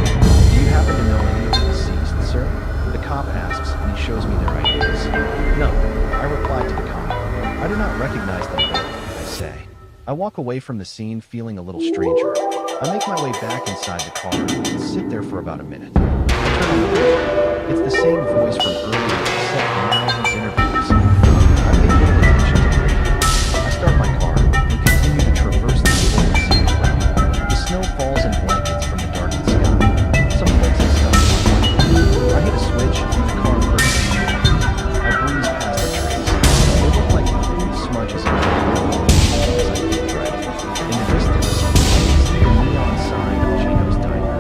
I walk away from the scene feeling a little stranger. I make my way back inside the car and sit there for about a minute. I turn on the radio. It's the same voice from earlier, except now he's interviews. I pay little attention to the radio. I start my car and continue to traverse the cold scenic route. The snow falls in blankets from the darkened sky. Some folks have stuff in my life. I hit a switch and the car burns. I breeze past the trees. They look like crude smudges of as I keep driving. In the distance, I can see the neon sign of Gino's Diner.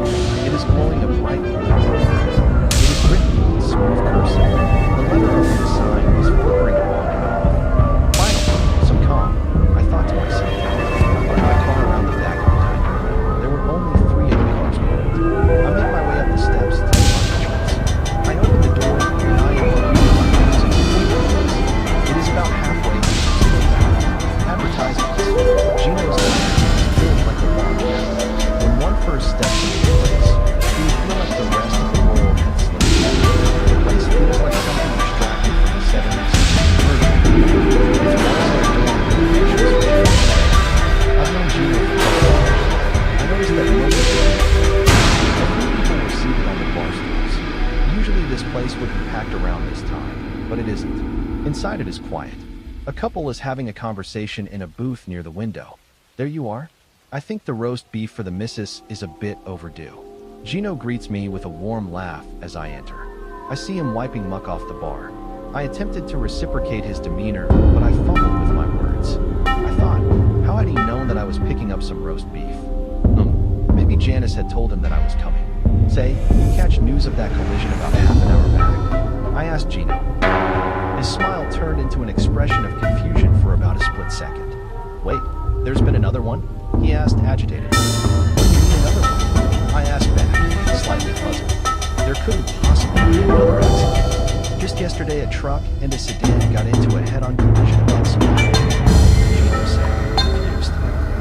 It is glowing a bright blue color. It is written in smooth cursive. The letter over the sign is flickering along in my mouth. Finally, some calm. I thought to myself. I parked my car around the back of the diner. There were only 3 other cars parked. I make my way up the steps to the front entrance. I open the door and I am greeted by music and flavors. It is about halfway through the back. Advertisements. Gino's Diner is built like a log cabin. When one first steps into the place, you would feel like the rest of the world had slipped away. The place feels like something extracted from the 70s. Its walls are adorned with pictures of Gino. I've known Gino for quite a while. I noticed that most of the a few people were seated on the bar stools. Usually this place would be packed around this time, but it isn't. Inside it is quiet. A couple is having a conversation in a booth near the window. There you are. I think the roast beef for the missus is a bit overdue. Gino greets me with a warm laugh as I enter. I see him wiping muck off the bar. I attempted to reciprocate his demeanor, but I fumbled with my words. I thought, how had he known that I was picking up some roast beef? Maybe Janice had told him that I was coming. Say, you catch news of that collision about half an hour back? I asked Gino. His smile turned into an expression of confusion for about a split second. Wait, there's been another one? He asked, agitated. What do you mean another one? I asked back, slightly puzzled. There couldn't possibly be another accident. Just yesterday, a truck and a sedan got into a head-on collision about some time. Gino said, confused.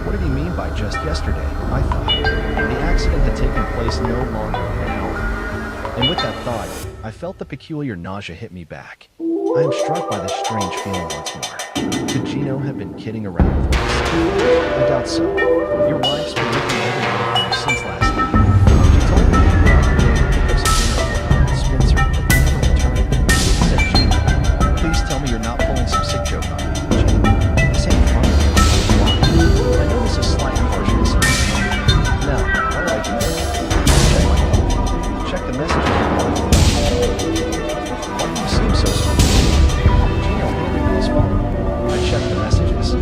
What did he mean by just yesterday? I thought. The accident had taken place no longer than an hour. And with that thought, I felt the peculiar nausea hit me back. I am struck by this strange feeling once more. Could Gino have been kidding around with us? I doubt so. Your wife's been looking everywhere for you since last night. She told me that you were on your way to pick up some dinner at Spencer, but you never returned. Said Gino. Please tell me you're not pulling some sick joke on me. Gino, this ain't funny. Why? I notice a slight harshness in his tone. No, alright, Gino. Check my phone. Check the messages you're calling. Why do you seem so sweet? Gino handed me his phone. I checked the messages. I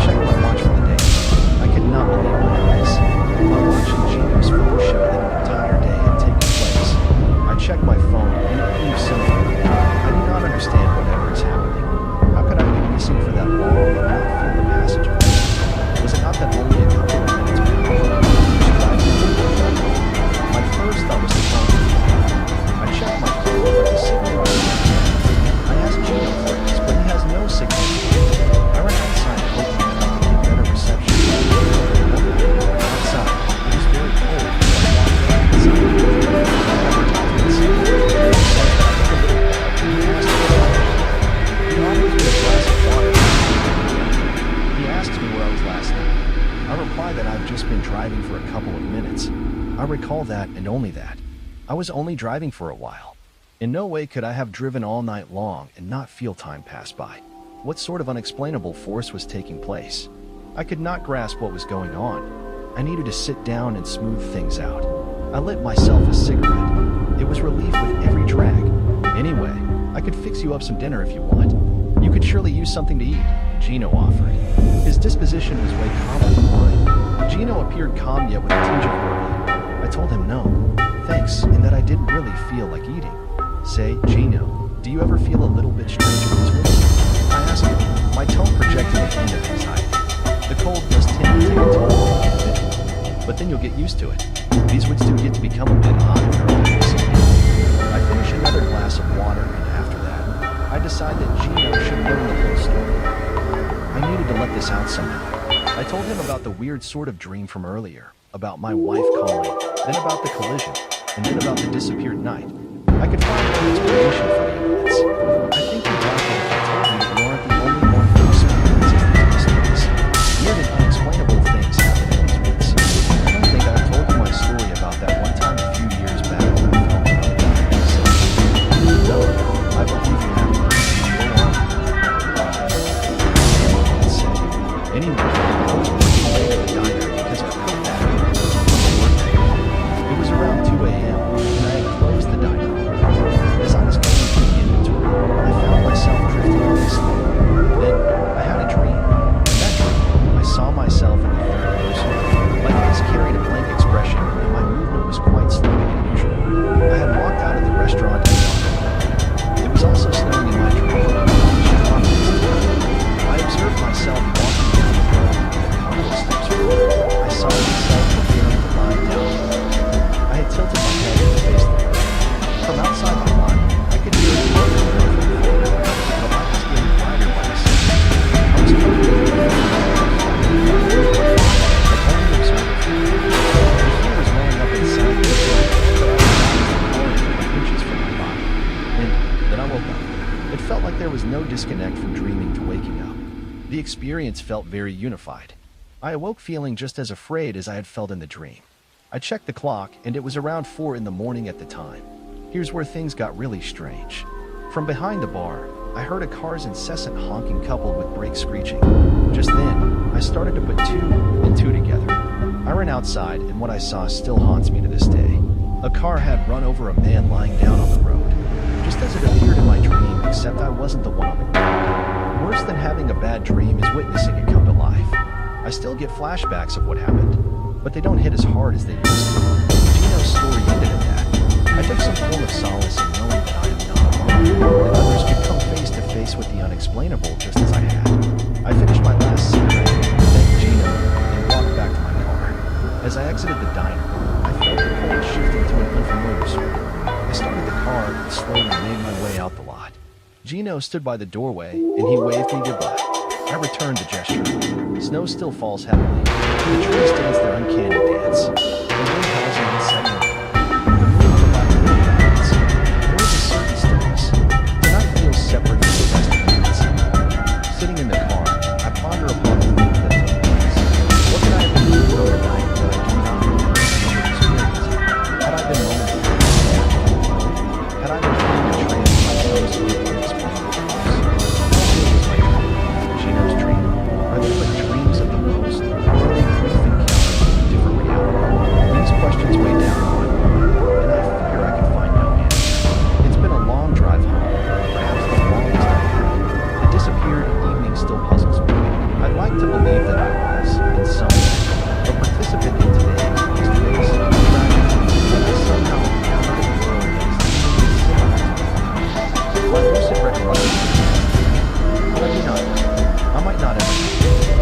checked my watch for the date. I could not believe my eyes. My watch and Gino's phone showed that an entire day had taken place. I checked my phone and it proved similar. I do not understand whatever is happening. How could I be missing for that long and not feel the passage of time? Was it not that only a couple of minutes passed? My first thought was to call him. I checked my phone, but the signal was not. I asked Gino for this, but he has no signal. I ran outside hoping that I could get better reception. Outside, it was very cold, so I walked back inside. Advertisements said that I looked a little bad, and he asked me where I was. He offered me a glass of water. He asked me where I was last night. I replied that I've just been driving for a couple of minutes. I recall that and only that. I was only driving for a while. In no way could I have driven all night long and not feel time pass by. What sort of unexplainable force was taking place? I could not grasp what was going on. I needed to sit down and smooth things out. I lit myself a cigarette. It was relief with every drag. Anyway, I could fix you up some dinner if you want. You could surely use something to eat, Gino offered. His disposition was way calmer than mine. Gino appeared calm yet with a tinge of worry. I told him no, thanks, and that I didn't really feel like eating. Say, Gino, do you ever feel a little bit strange when it's winter? I asked him, my tone projecting a hint of anxiety. The cold does tend to take a toll on the individual, but then you'll get used to it. These woods do get to become a bit hot in early recently. I finish another glass of water, and after that, I decide that Gino should learn the whole story. I needed to let this out somehow. I told him about the weird sort of dream from earlier, about my wife calling, then about the collision, and then about the disappeared night. I could find no explanation for the events. I think you'd like it if I told you that you aren't the only one who experiences these mysteries. Weird and no disconnect from dreaming to waking up. The experience felt very unified. I awoke feeling just as afraid as I had felt in the dream. I checked the clock, and it was around 4 in the morning at the time. Here's where things got really strange. From behind the bar, I heard a car's incessant honking coupled with brakes screeching. Just then, I started to put two and two together. I ran outside, and what I saw still haunts me to this day. A car had run over a man lying down on the road, just as it appeared in my dream, except I wasn't the one on the ground. Worse than having a bad dream is witnessing it come to life. I still get flashbacks of what happened, but they don't hit as hard as they used to. Gino's story ended at that. I took some form of solace in knowing that I am not alone, that others could come face to face with the unexplainable just as I had. I finished my last cigarette, thanked Gino, and walked back to my car. As I exited the diner, I felt the cold shifting to an unfamiliar sort. I started the car and slowly made my way out the lot. Gino stood by the doorway, and he waved me goodbye. I returned the gesture. Snow still falls heavily. The tree stands their uncanny dance. The wind howls an unsettling. The moon provides little guidance. There is a certain stillness. Tonight feels separate from the rest of the nights. Sitting in the car, I ponder upon the things that took place. What could I have been doing overnight that I do not remember from the experience? Had I been momentarily distracted? Had I been trying to transfer my thoughts to the unexplainable cause? How real was my dream? Gino's dream? Are they but dreams of the most, or are they brief encounters with a different reality? These questions weigh down on my mind, and I fear I can find no answer. It's been a long drive home, perhaps the longest I've had. The disappeared evening still puzzles me. I'd like to believe that I was, in some way, a participant in today's face, tragedy, that I somehow encountered a world that is seemingly similar to mine. My lucid recollection, but I do not know. I might not ever.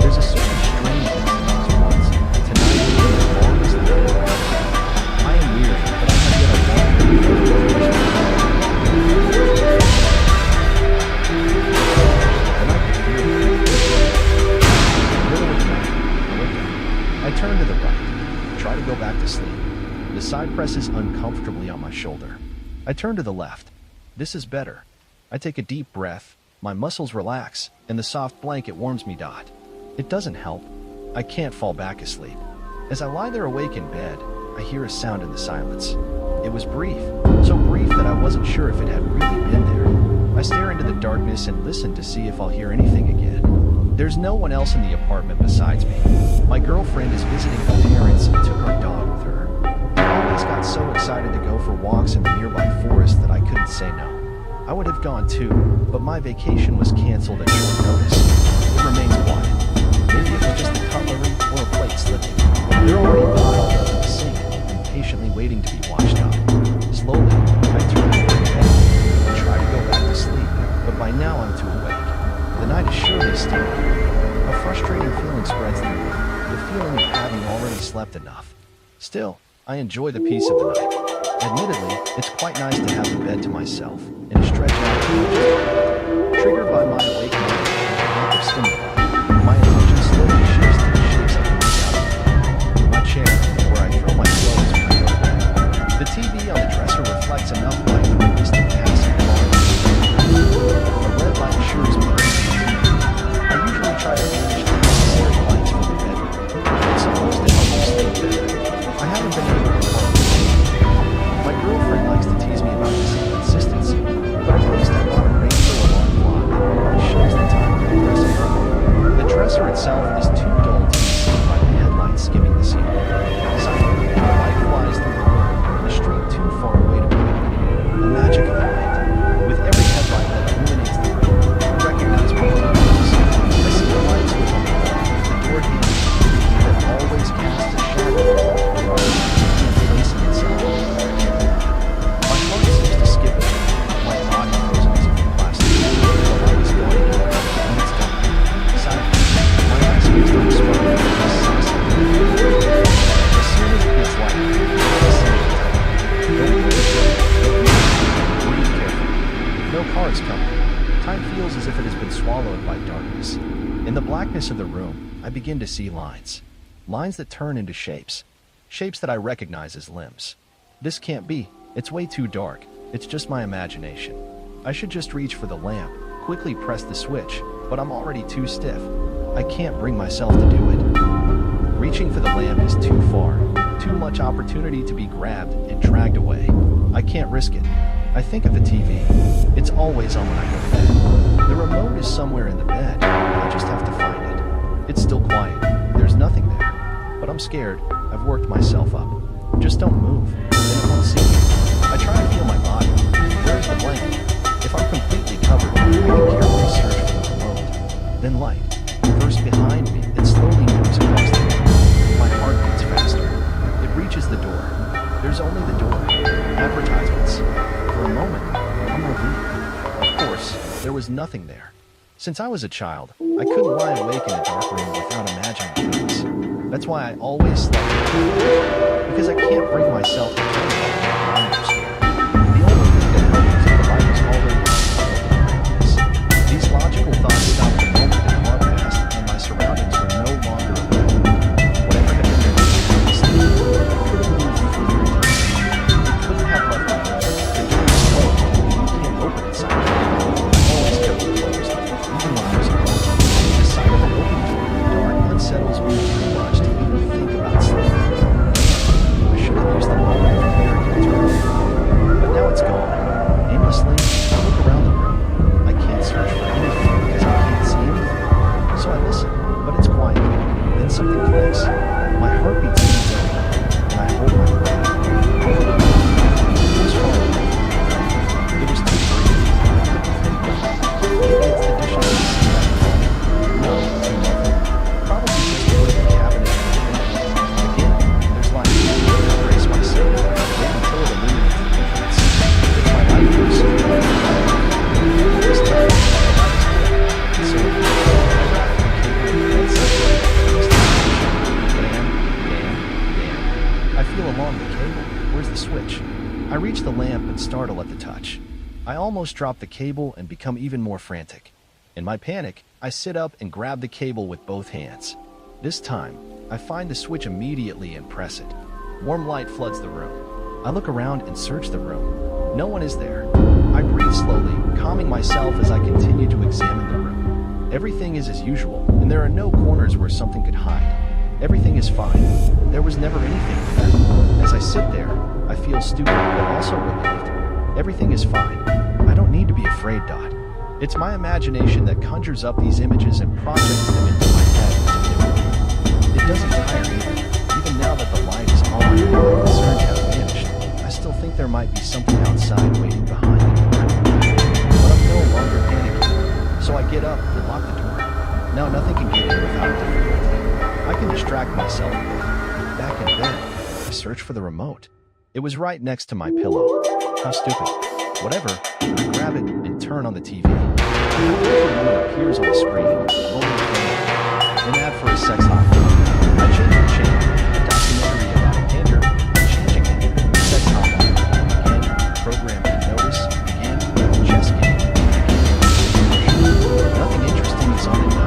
There's a certain strangeness in these ones. Tonight is the longest night of my life. I am weary, but I have yet a long way to go. The night before. Middle of the night, I wake up. I turn to the right, try to go back to sleep. The side presses uncomfortably on my shoulder. I turn to the left. This is better. I take a deep breath. My muscles relax, and the soft blanket warms me. It doesn't help. I can't fall back asleep. As I lie there awake in bed, I hear a sound in the silence. It was brief, so brief that I wasn't sure if it had really been there. I stare into the darkness and listen to see if I'll hear anything again. There's no one else in the apartment besides me. My girlfriend is visiting her parents and took our dog with her. We always got so excited to go for walks in the nearby forest that I couldn't say no. I would have gone too, but my vacation was canceled at short notice. It remains quiet. Maybe it was just the cutlery or a plate slipping. They're already piled up in the sink, impatiently waiting to be washed up. Slowly, I turn over in bed and try to go back to sleep, but by now I'm too awake. The night is surely still. A frustrating feeling spreads through me, the feeling of having already slept enough. Still, I enjoy the peace of the night. Admittedly, it's quite nice to have the bed to myself and to stretch out to much. Triggered by my awake mind and lack of stimuli, my attention slowly shifts to the shapes I can make out of my chair, where I throw my clothes when I go to bed. The TV on the dresser reflects enough light from a distant passing car. A red light assures me that it's the TV. I usually try to finish the necessary lights from the bedroom. It's supposed to help me sleep better. I haven't been able to find it. My girlfriend likes to tease me about this inconsistency, but at least I bought a rainbow alarm clock that only shows the time when I press a button. The dresser itself is too dull to be seen by the headlights skimming the ceiling. Suddenly, the light flies through the room, the street too far away to move. The magic of the night. With every headlight that illuminates the room, I recognize my own house. I see the light switch on the wall, the door handle that always casts a shadow over the room, placing itself on the dark. My heart seems to skip a beat, my body frozen as if in plastic. The light is going out, and it's dark. Silence. My eyes fixed on the spark of the sunset. As soon as it gets light, I see it. Don't move. Don't move. Breathe carefully. No cars coming. Time feels as if it has been swallowed by darkness. In the blackness of the room, I begin to see lines. Lines that turn into shapes. Shapes that I recognize as limbs. This can't be. It's way too dark. It's just my imagination. I should just reach for the lamp, quickly press the switch, but I'm already too stiff. I can't bring myself to do it. Reaching for the lamp is too far, too much opportunity to be grabbed and dragged away. I can't risk it. I think of the TV. It's always on when I go to bed. The remote is somewhere in the bed. I just have to find it. It's still quiet. There's nothing there. But I'm scared. I've worked myself up. Just don't move. Then it won't see me. I try to feel my body. Where's the blanket? If I'm completely covered, I can carefully search for the remote. Then light. First behind me, it slowly moves across the room. My heart beats faster. It reaches the door. There's only the door. Advertisements. For a moment, I'm relieved. Of course, there was nothing there. Since I was a child, I couldn't lie awake in a dark room without imagining things. That's why I always slept in because I can't bring myself to turn it off. I'm scared. The only thing that helped is that the light was already on. These logical thoughts stopped the moment the car passed and my surroundings were no longer around. Whatever had been there was could have moved further into the room. It couldn't have left me there. The door is closed and you can't open it silently. I always kept it closed, even when I was alone. The sight of an open door in the dark unsettles me too much to even think about sleeping. I should have used the moment to hear it turn on. But now it's gone. Aimlessly, I look around the room. I can't search for anything because I can't see anything. So I listen, but it's quiet. Then something clicks. My heartbeat speeds up, and I hold my breath. It was far away. It was too brief. I couldn't think about it. Maybe it's the dishes in the sink I called. No, too nothing. Probably just the wood in the cabinet in the window. Again, there's light. I brace myself. Wait until it illuminates the entrance. If my light goes, this time, the light is lit. So, I wrap the cable in the bedside. I feel along the cable. Where's the switch? I reach the lamp and startle at the touch. I almost drop the cable and become even more frantic. In my panic, I sit up and grab the cable with both hands. This time, I find the switch immediately and press it. Warm light floods the room. I look around and search the room. No one is there. I breathe slowly, calming myself as I continue to examine the room. Everything is as usual, and there are no corners where something could hide. Everything is fine. There was never anything there. As I sit there, I feel stupid but also relieved. Everything is fine. I don't need to be afraid, Dot. It's my imagination that conjures up these images and projects them into my head as a new. It doesn't tire either. Even now that the light is on and my concerns have vanished, I still think there might be something outside waiting behind the door. But I'm no longer panicking, so I get up and lock the door. Now nothing can get in without difficulty. I can distract myself a bit. Back in bed, I search for the remote. It was right next to my pillow. How stupid. Whatever, I grab it and turn on the TV. The remote appears on the screen, rolling the camera. An ad for a sex hotline. I change the channel. A documentary about a painter. Changing it. Sex hotline. Again, program and notice. Again, chess game. Again, nothing interesting is on it now.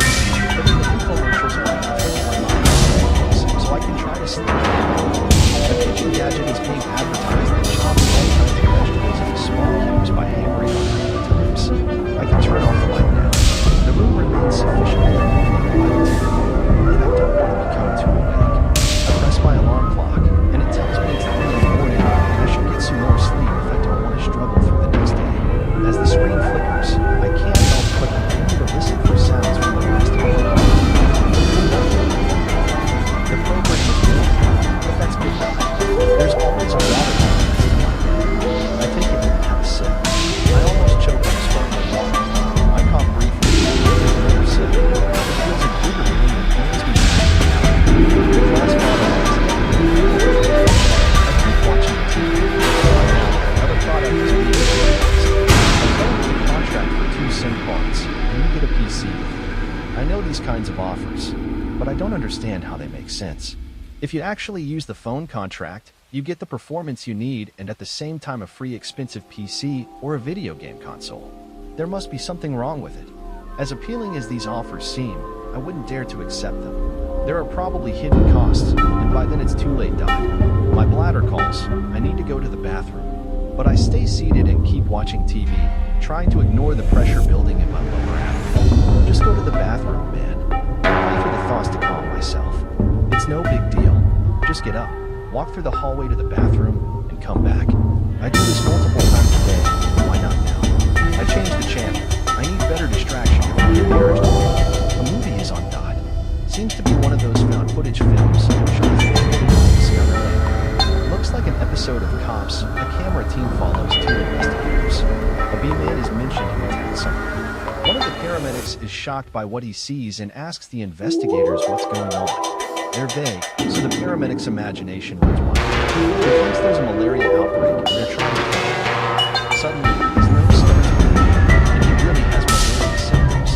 But even infomercials are nothing on my mind. So I can try to sleep. A kitchen gadget is being advertised that chops all kinds of vegetables into small cubes by hammering on it 8 times. I can turn off the light now. The room remains sufficiently illuminated by the TV, and I don't want to become too awake. I press my alarm clock, and it tells me it's 3 in the morning, and I should get some more sleep if I don't want to struggle through the next day. As the screen flickers, I can't help but continue to listen for sounds from the rest of the room. The program is good, but that's goodbye. There's always a water bottle next to my bed. I take it and have a sip. I almost choke on sparkling water. I cough briefly and take another sip. It feels invigorating and brings me back to reality. The glass bottle is empty. I keep watching the TV. By now, another product is being advertised. I go with a contract for 2 SIM cards, and you get a PC with it. I know these kinds of offers, but I don't understand how they make sense. If you actually use the phone contract, you get the performance you need and at the same time a free expensive PC or a video game console. There must be something wrong with it. As appealing as these offers seem, I wouldn't dare to accept them. There are probably hidden costs, and by then it's too late, Doc. My bladder calls. I need to go to the bathroom. But I stay seated and keep watching TV. trying to ignore the pressure building in my lower abdomen. Just go to the bathroom, man. I wait for the thoughts to calm myself. It's no big deal. Just get up, walk through the hallway to the bathroom, and come back. I do this multiple times a day. Why not now? I change the channel. I need better distraction if I get the urge to leave. A movie is on dot. Seems to be one of those found footage films. Shows the footage of discovered later. Looks like an episode of Cops. A camera team follows two investigators. A B-man is mentioned who attacked someone. One of the paramedics is shocked by what he sees and asks the investigators what's going on. They're vague, so the paramedic's imagination runs wild. He thinks there's a malaria outbreak and they're trying to find it. Suddenly, his nose starts bleeding, and he really has malaria symptoms.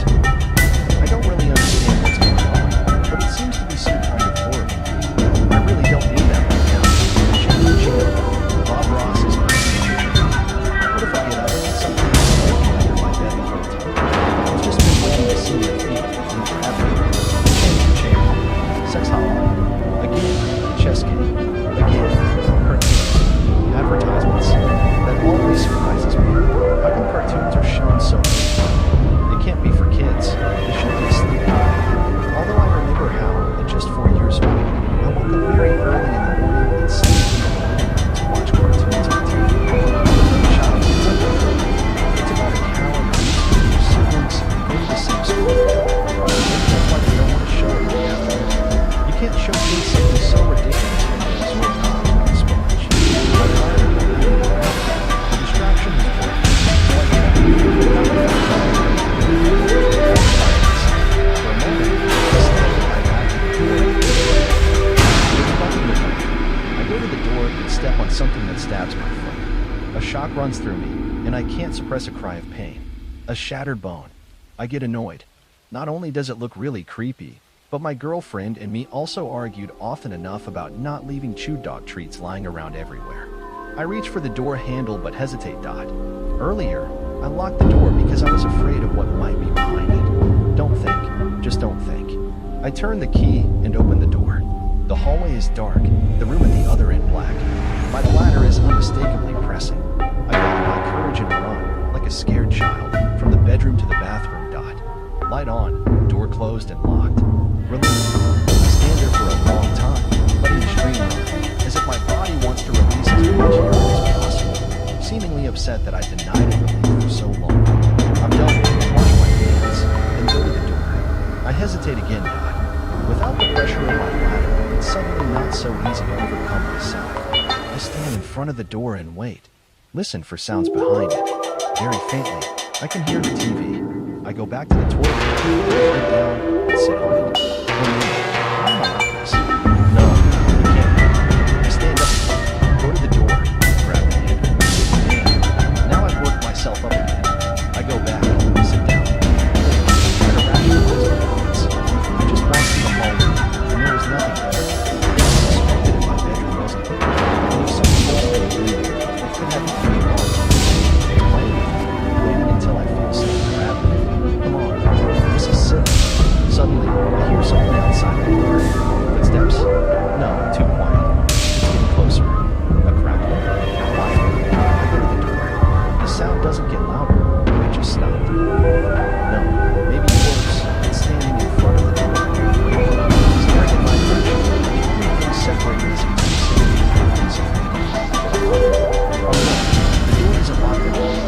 I don't really understand what's going on, but it seems to be some kind of horror movie. I really don't need that right now. Change the channel. Bob Ross is my teacher. What if I get up and something is lurking under my bed the whole time? I've just been waiting to see my feet and grab me. Change the channel. Sex hotline. Again, chess game. Again, cartoons. Advertisements. That always surprises me. How come cartoons are shown so late? It can't be for kids. They should be asleep. Although I remember how, at just 4 years old, I woke up very early in the morning and slept in the living room to watch cartoons on TV. The child gets up early. It's about a cow and her siblings go to the same school. Maybe that's why they don't want to show it in the afternoon. You can't show kids something so ridiculous when they absorb knowledge like a sponge. I'm tired of not being around. The distraction is working. So I get up. For a moment, I stand at my back to the door. There's nothing to find. I go to the door and step on something that stabs my foot. A shock runs through me, and I can't suppress a cry of pain. A shattered bone. I get annoyed. Not only does it look really creepy, but my girlfriend and me also argued often enough about not leaving chewed dog treats lying around everywhere. I reach for the door handle but hesitate. Earlier, I locked the door because I was afraid of what might be behind it. Don't think. Just don't think. I turn the key and open the door. The hallway is dark, the room at the other end black. My bladder is unmistakably pressing. I gather my courage and run, like a scared child, from the bedroom to the bathroom. Light on, door closed and locked. Relieved, I stand there for a long time, letting the stream run, as if my body wants to release as much urine as possible, seemingly upset that I denied it relief for so long. I'm done, wash my hands, and go to the door. I hesitate again, Without the pressure of my bladder, it's suddenly not so easy to overcome myself. I stand in front of the door and wait. Listen for sounds behind it. Very faintly, I can hear the TV. I go back to the toilet, put my head down, and sit on it. Oh no, I'm not like this. No, you can't. I stand up, go to the door, grab the handle. Man, now I've worked myself up again. I go back, sit down. Try to rationalize my thoughts. I just walked through the hallway, and there was nothing there. I suspected if my bedroom wasn't there. And if something was really in there, it could have been pretty long. It's playing with me, waiting until I feel something grab me. Come on, this is silly. Suddenly, I hear something outside the door. Footsteps? No, too quiet. It's getting closer. A crackle? Quiet. I go to the door. The sound doesn't get louder. It just stopped. No, maybe worse. It's standing in front of the door, waiting, staring in my direction. The only thing separating us is a piece of paper. Oh no, the door isn't locked at all.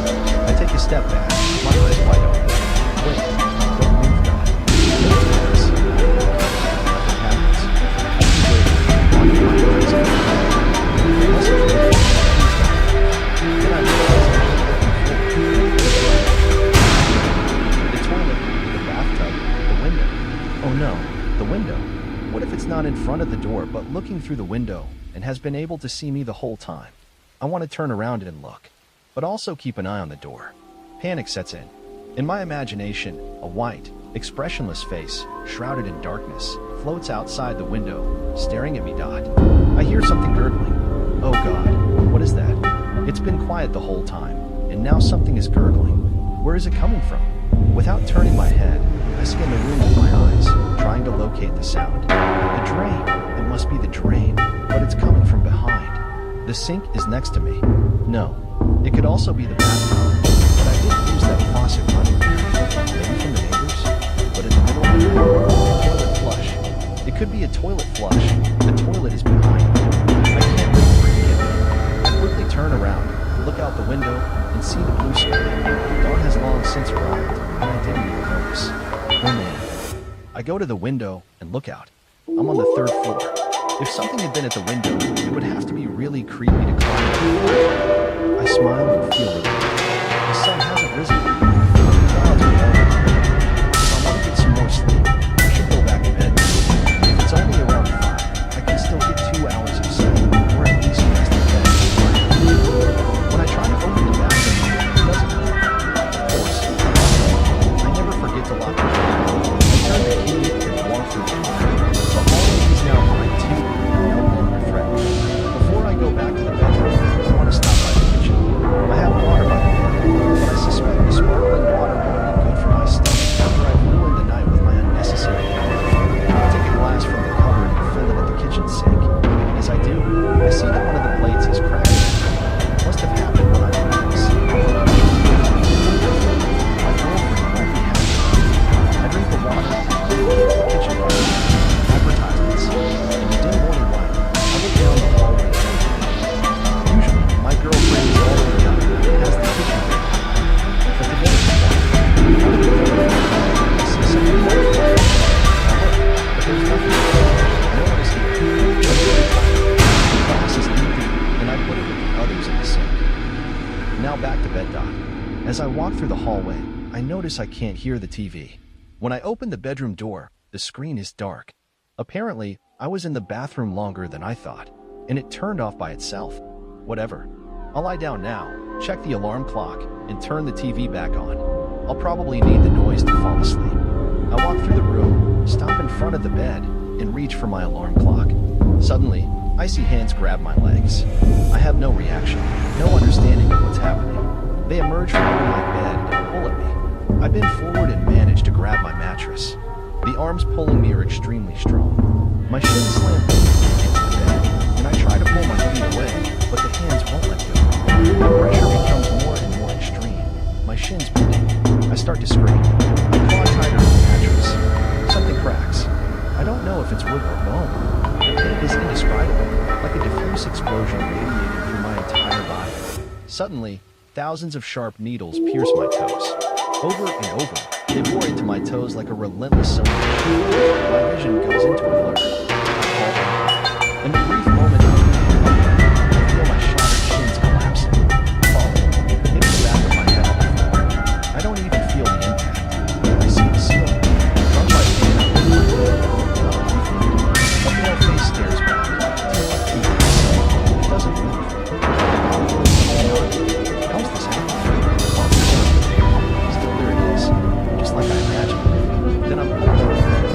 I take a step back, my eyes wide open. Wait, don't move, God. Nothing happens. I keep waiting, watching my eyes open. It must have been then I realize I'm looking for the toilet, the bathtub, the window. Oh no, the window. What if it's not in front of the door, but looking through the window and has been able to see me the whole time? I want to turn around and look, but also keep an eye on the door. Panic sets in. In my imagination, a white, expressionless face, shrouded in darkness, floats outside the window, staring at me. I hear something gurgling. Oh God, what is that? It's been quiet the whole time, and now something is gurgling. Where is it coming from? Without turning my head, I scan the room with my eyes, trying to locate the sound. The drain. It must be the drain, but it's coming from behind. The sink is next to me. No, it could also be the bathtub, but I didn't faucet running, maybe from the neighbors, but in the middle of the night, a toilet flush. It could be a toilet flush. The toilet is behind me. I can't wait for it to get me. I quickly turn around, look out the window, and see the blue sky. Dawn has long since arrived, and I didn't even notice. Oh man. I go to the window and look out. I'm on the third floor. If something had been at the window, it would have to be really creepy to climb it. I smile and feel relieved. The sun hasn't risen. The clouds are warm. If I want to get some more sleep, I should go back to bed. If it's only around 5, I can still get 2 hours of sleep, or at least rest in bed. When I try to open the bathroom, it doesn't work. Of course, I never forget to lock the door. I turn the key and walk through the hallway. The hallway is now bright too, no longer threatening. Before I go back to the bedroom, I want to stop by the kitchen. I have water by the bed, but I suspect the sparkling water won't be good for my stomach after I've ruined the night with my unnecessary water. I take a glass from the cupboard and fill it at the kitchen sink. As I do, I see that one of the plates is cracked. It must have happened when I was asleep. My girlfriend won't be happy. I drink the water, the kitchen light, advertisements, and the dim morning light. I look down the hallway. Usually, my girlfriend is already up and has the kitchen lit. But today, I see something more fun. I look, but there's nothing. No one is here. I'm really tired. The glass is empty, and I put it with the others in the sink. Now back to bed, Doc. As I walk through the hallway, I notice I can't hear the TV. When I open the bedroom door, the screen is dark. Apparently, I was in the bathroom longer than I thought, and it turned off by itself. Whatever. I'll lie down now, check the alarm clock, and turn the TV back on. I'll probably need the noise to fall asleep. I walk through the room, stop in front of the bed, and reach for my alarm clock. Suddenly, I see hands grab my legs. I have no reaction, no understanding of what's happening. They emerge from under my bed and pull at me. I bend forward and manage to grab my mattress. The arms pulling me are extremely strong. My shins slam into the bed, and I try to pull my feet away, but the hands won't let go. The pressure becomes more and more extreme. My shins bending. I start to scream. I claw tighter on the mattress. Something cracks. I don't know if it's wood or bone. The pain is indescribable, like a diffuse explosion radiating through my entire body. Suddenly, thousands of sharp needles pierce my toes. Over and over, they bore into my toes like a relentless sewing machine. My vision goes into a blur. I fall back. In the brief moment I feel my shattered shins collapsing, falling, hitting the back of my head on the floor. I don't even feel the impact. I see the ceiling. Drunk by pain, I lift my head. A pale face stares back, teeth like teeth. It doesn't move. How's this happening? Still there it is, just like I imagined. Then I'm pulled out of bed.